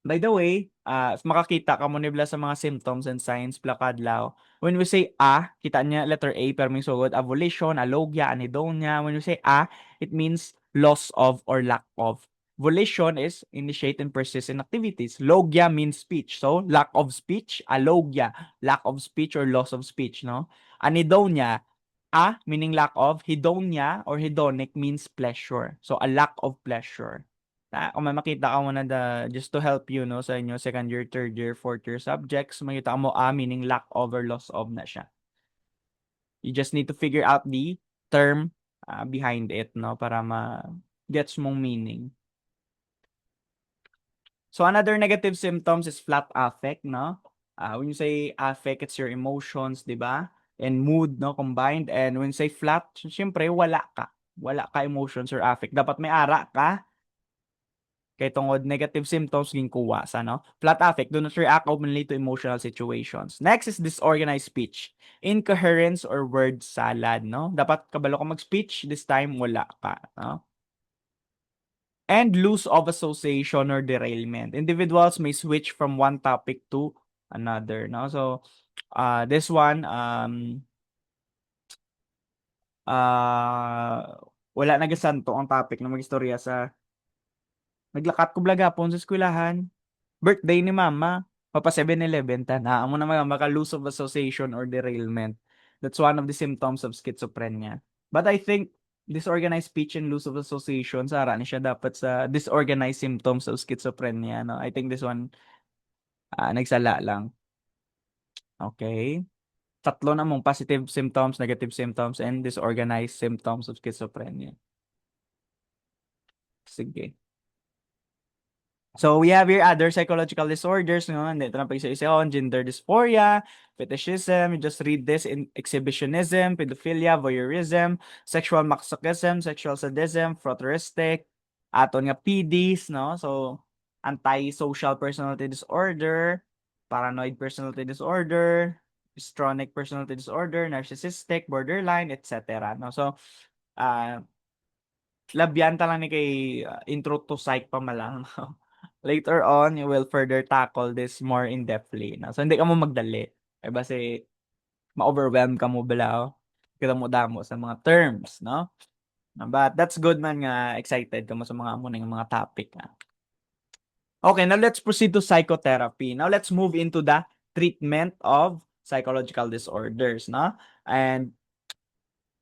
by the way, makakita ka mo nibla sa mga symptoms and signs plakadlaw. When we say kita niya letter A pero may sugod avolition, alogia, anhedonia. When we say it means loss of or lack of. Volition is initiate and persist in activities. Logia means speech. So, lack of speech, alogia, lack of speech or loss of speech, no? Anhedonia, meaning lack of, hedonia or hedonic means pleasure. So, a lack of pleasure. Kung may makita ka mo na just to help you, no, sa inyo second year, third year, fourth year subjects, makita mo meaning lack of or loss of na siya. You just need to figure out the term behind it, no, para ma-gets mong meaning. So another negative symptoms is flat affect, no? When you say affect, it's your emotions, di ba? And mood, no, combined. And when you say flat, syempre wala ka. Wala ka emotions or affect. Dapat may ara ka. Kay tungod negative symptoms ginkuha sa no. Flat affect do not react openly to emotional situations. Next is disorganized speech. Incoherence or word salad, no? Dapat kabalo ka mag-speech, this time wala ka, no? And loss of association or derailment. Individuals may switch from one topic to another, no? So, this one, wala nagasanto ang topic na magistorya sa naglakat ko blagapon sa eskwelahan. Birthday ni mama. Papa 7-Eleven ta na. Amo na maka loss of association or derailment. That's one of the symptoms of schizophrenia. But I think disorganized speech and loss of association, sara ni siya dapat sa disorganized symptoms of schizophrenia. No? I think this one, nagsala lang. Okay. Tatlo na mong positive symptoms, negative symptoms, and disorganized symptoms of schizophrenia. Sige. So we have here other psychological disorders, no? Dito na pag-isa-isa on gender dysphoria, fetishism, you just read this in exhibitionism, pedophilia, voyeurism, sexual masochism, sexual sadism, frotteuristic, aton nga PDs, no? So antisocial personality disorder, paranoid personality disorder, histrionic personality disorder, narcissistic, borderline, etc. No? So labyan ta lang ni kay intro to psych pa malang. No? Later on, you will further tackle this more in-depthly. No? So, hindi ka mo magdali. Kasi, ma-overwhelm ka mo bala. Kita mo damo sa mga terms, no? But that's good man nga excited ka mo sa mga muna mga topic. Okay, now let's proceed to psychotherapy. Now let's move into the treatment of psychological disorders, no? And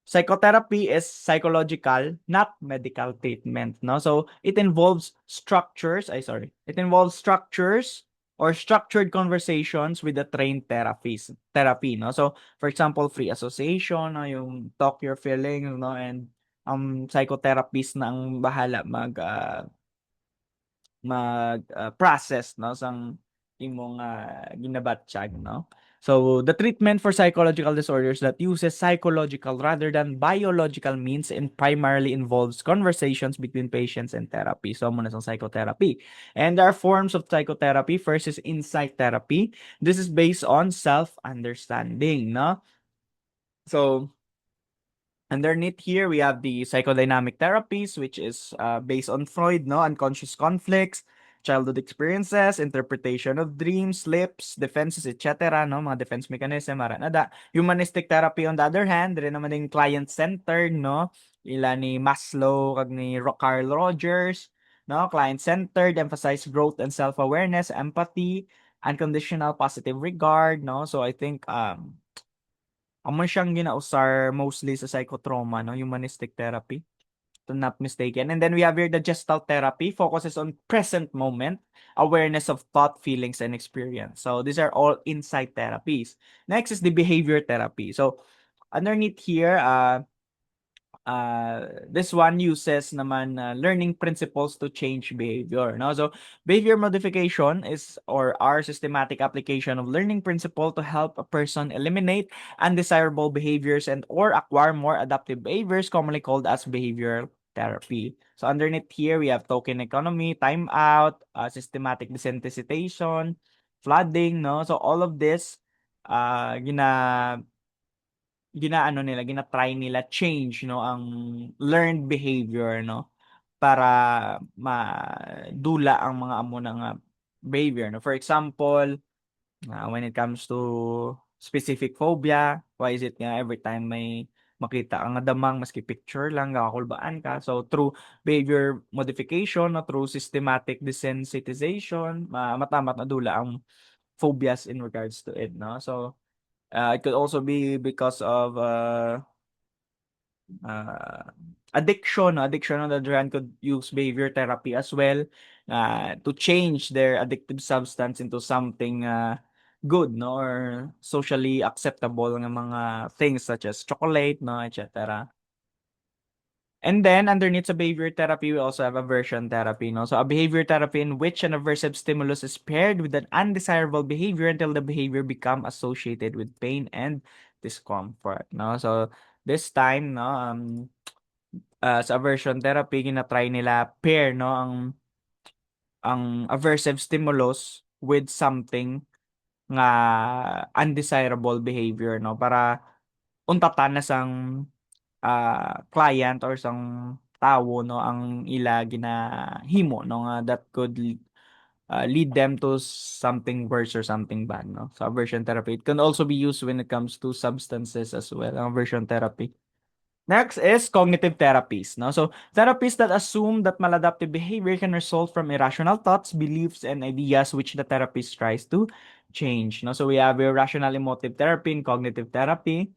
psychotherapy is psychological, not medical treatment, no? So it involves it involves structures or structured conversations with the trained therapy, no? So for example, free association, no? Yung talk your feelings, no? And psychotherapist na ang bahala process, no, sang imong ginabatsyag, no? So the treatment for psychological disorders that uses psychological rather than biological means and primarily involves conversations between patients and therapy. So muna sang psychotherapy. And there are forms of psychotherapy. First is insight therapy. This is based on self-understanding, no? So underneath here, we have the psychodynamic therapies, which is based on Freud, no? Unconscious conflicts, childhood experiences, interpretation of dreams, sleeps, defenses, etc. No? Mga defense mechanism, maranada. Humanistic therapy, on the other hand, rin naman yung client-centered, no? Ila ni Maslow, kag ni Carl Rogers, no? Client-centered, emphasize growth and self-awareness, empathy, unconditional positive regard, no? So I think amo siyang ginausar mostly sa psychotrauma, no? Humanistic therapy, if I'm not mistaken. And then we have here the Gestalt therapy, focuses on present moment, awareness of thought, feelings, and experience. So these are all insight therapies. Next is the behavior therapy. So underneath here, this one uses naman learning principles to change behavior, no? So behavior modification is or our systematic application of learning principle to help a person eliminate undesirable behaviors and or acquire more adaptive behaviors, commonly called as behavioral therapy. So underneath here we have token economy, timeout, systematic desensitization, flooding, no? So all of this uh gina ginaano nila, gina-try nila change, no, ang learned behavior, no, para madula ang mga amo ng behavior, no. For example, when it comes to specific phobia, why is it nga every time may makita ang damang maski picture lang, kakakulbaan ka. So, through behavior modification, no, through systematic desensitization, matamat na dula ang phobias in regards to it, no. So, it could also be because of uh, addiction. Addiction on the other hand could use behavior therapy as well to change their addictive substance into something good, no, or socially acceptable ng mga things such as chocolate, no, etc. And then underneath sa behavior therapy, we also have aversion therapy, no? So a behavior therapy in which an aversive stimulus is paired with an undesirable behavior until the behavior become associated with pain and discomfort, no? So this time, no, sa aversion therapy, gina-try nila pair, no, ang aversive stimulus with something nga undesirable behavior, no, para untatan na sang client or sang tawo, no, ang ila ginahimo, no, nga that could lead them to something worse or something bad, no. So aversion therapy, it can also be used when it comes to substances as well, ang aversion therapy. Next is cognitive therapies, no? So therapies that assume that maladaptive behavior can result from irrational thoughts, beliefs, and ideas which the therapist tries to change, no? So we have irrational emotive therapy and cognitive therapy.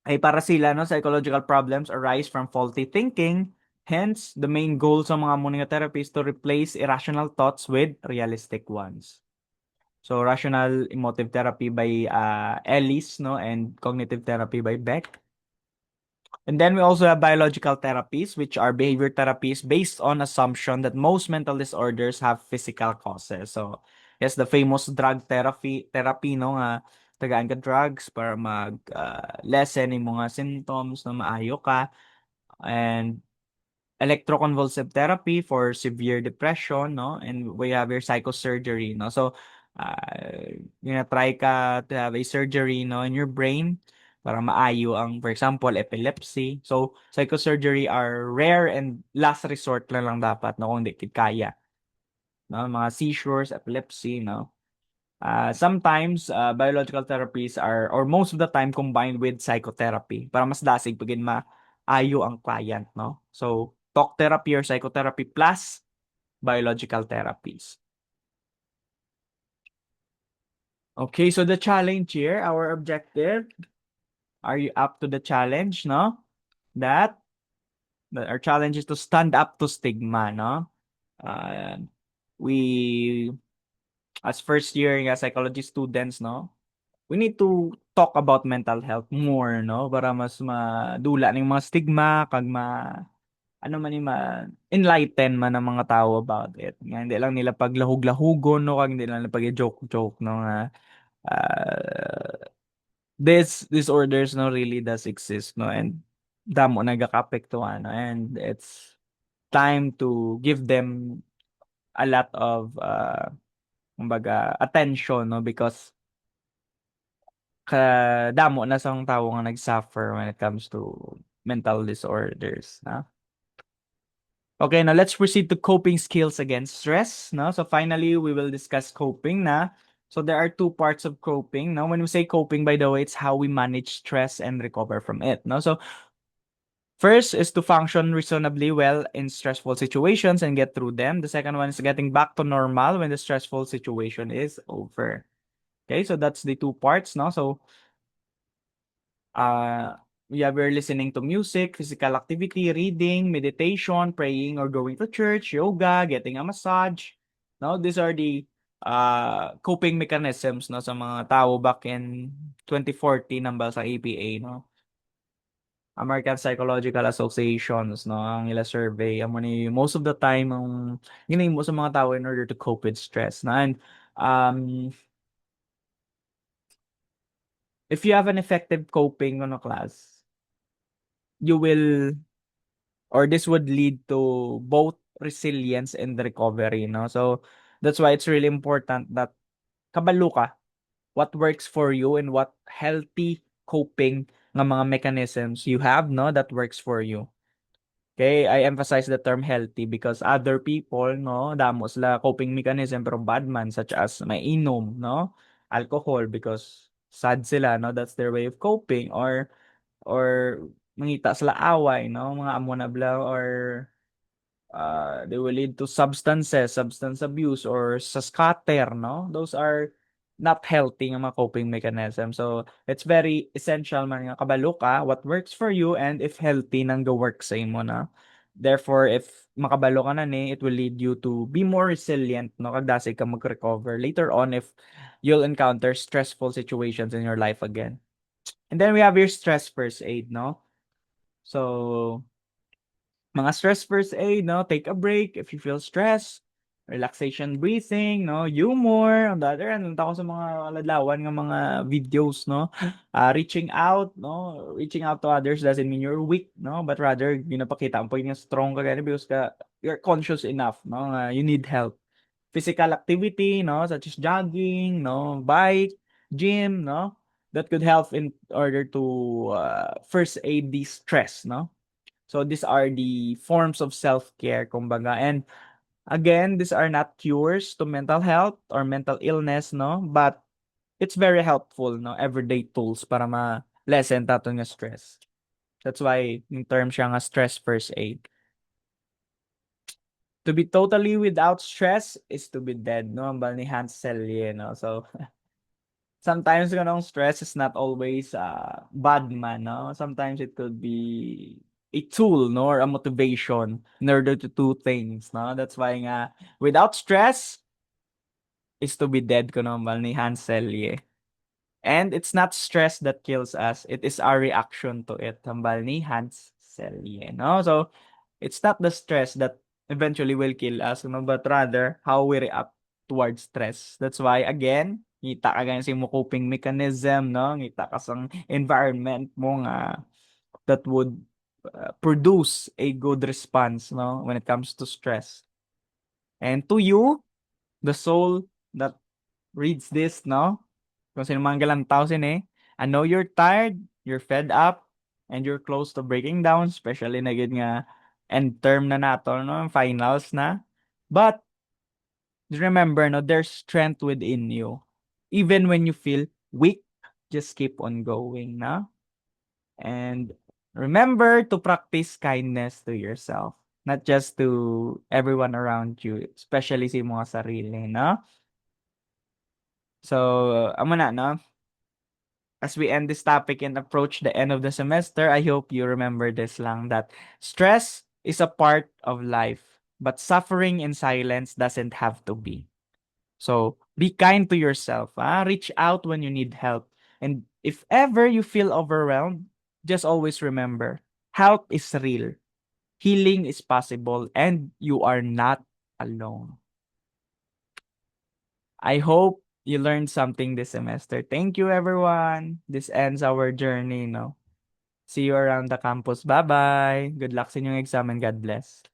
Ay para sila, no, psychological problems arise from faulty thinking. Hence, the main goal sa mga Moninga therapy is to replace irrational thoughts with realistic ones. So, rational emotive therapy by Ellis, no, and cognitive therapy by Beck. And then we also have biological therapies, which are behavior therapies based on assumption that most mental disorders have physical causes. So, yes, the famous drug therapy, no, nga tagaan ka drugs para mag lessen yung mga symptoms na maayo ka. And electroconvulsive therapy for severe depression, no? And we have your psychosurgery, no? So, try ka to have a surgery, no, in your brain para maayo ang, for example, epilepsy. So, psychosurgery are rare and last resort lang dapat, no, kung di kaya. No? Mga seizures, epilepsy, no? Sometimes, biological therapies are, or most of the time, combined with psychotherapy para mas dasig pagin maayo ang client, no? So, talk therapy or psychotherapy plus biological therapies. Okay, so the challenge here, our objective, are you up to the challenge, no? That our challenge is to stand up to stigma, no? We, as first year psychology students, no? We need to talk about mental health more, no? Para mas madula ng mga stigma, kag ano man yung enlighten man ng mga tao about it. Nga, hindi lang nila paglahug-lahugon, no? Kag hindi lang nila pag-joke-joke, no? Uh, this disorders, no, really does exist, no? And damo nagakapektuhan, no? And it's time to give them a lot of, kumbaga, attention, no? Because kadamo na sang tawo nga nagsuffer when it comes to mental disorders, na. Okay, now let's proceed to coping skills against stress, no? So finally, we will discuss coping na. So there are two parts of coping. Now, when we say coping, by the way, it's how we manage stress and recover from it, no? So first is to function reasonably well in stressful situations and get through them. The second one is getting back to normal when the stressful situation is over. Okay, so that's the two parts, no? So uh we're listening to music, physical activity, reading, meditation, praying or going to church, yoga, getting a massage. No, these are the coping mechanisms, no, sa mga tao back in 2014 nambal sa APA, no. American Psychological Associations, no, ang ila survey, amo ni most of the time ang yun mo sa mga tao in order to cope with stress. Na and if you have an effective coping on a class, you will or this would lead to both resilience and recovery, no? So that's why it's really important that kabalo ka what works for you and what healthy coping nga mga mechanisms you have, no, that works for you. Okay, I emphasize the term healthy because other people, no, damo sila coping mechanism pero bad man such as may inom, no, alcohol because sad sila, no, that's their way of coping or mangita sila away, no, mga amo na bla or they will lead to substances, substance abuse, or sa scatter, no? Those are not healthy nga mga coping mechanism. So, it's very essential man nga kabalo ka what works for you and if healthy nang go work sa imo na. Therefore, if makabalo ka na ni, it will lead you to be more resilient, no? Kagdasig ka mag-recover later on if you'll encounter stressful situations in your life again. And then we have your stress first aid, no? So, mga stress first aid, no? Take a break if you feel stressed. Relaxation breathing, no? Humor. On the other hand, nunta ko sa mga ladlawan nga mga videos, no? Reaching out, no? Reaching out to others doesn't mean you're weak, no? But rather, ginapakita mo yung strong ka gani because you're conscious enough, no? You need help. Physical activity, no? Such as jogging, no? Bike, gym, no? That could help in order to first aid the stress, no? So these are the forms of self-care, kumbaga. And again, these are not cures to mental health or mental illness, no? But it's very helpful, no? Everyday tools para ma-lessen tato nga stress. That's why yung term siya nga stress first aid. To be totally without stress is to be dead, no? Ang bal ni Hans Selye, no? So sometimes ganong stress is not always bad man, no? Sometimes it could be a tool, no, or a motivation in order to do things, no? That's why nga without stress is to be dead ko naman ni Hans Selye. And it's not stress that kills us, it is our reaction to it. Hambal ni Hans Selye, no? So it's not the stress that eventually will kill us, no, but rather how we react towards stress. That's why again, ngita ka ganyan sa mo coping mechanism, no? Ngita ka sa environment mo nga that would produce a good response, no, when it comes to stress. And to you, the soul that reads this, no? Kung sino man galang tao sin I know you're tired, you're fed up, and you're close to breaking down, especially na gid nga end term na nato, no? Finals na. But remember, no, there's strength within you. Even when you feel weak, just keep on going, no? And remember to practice kindness to yourself, not just to everyone around you, especially sa mga sarili, no? So, amo na, no? As we end this topic and approach the end of the semester, I hope you remember this lang that stress is a part of life, but suffering in silence doesn't have to be. So be kind to yourself. Reach out when you need help. And if ever you feel overwhelmed, just always remember help is real, healing is possible, and you are not alone. I hope you learned something this semester. Thank you, everyone. This ends our journey, no? See you around the campus. Bye-bye. Good luck sa inyong exam and God bless.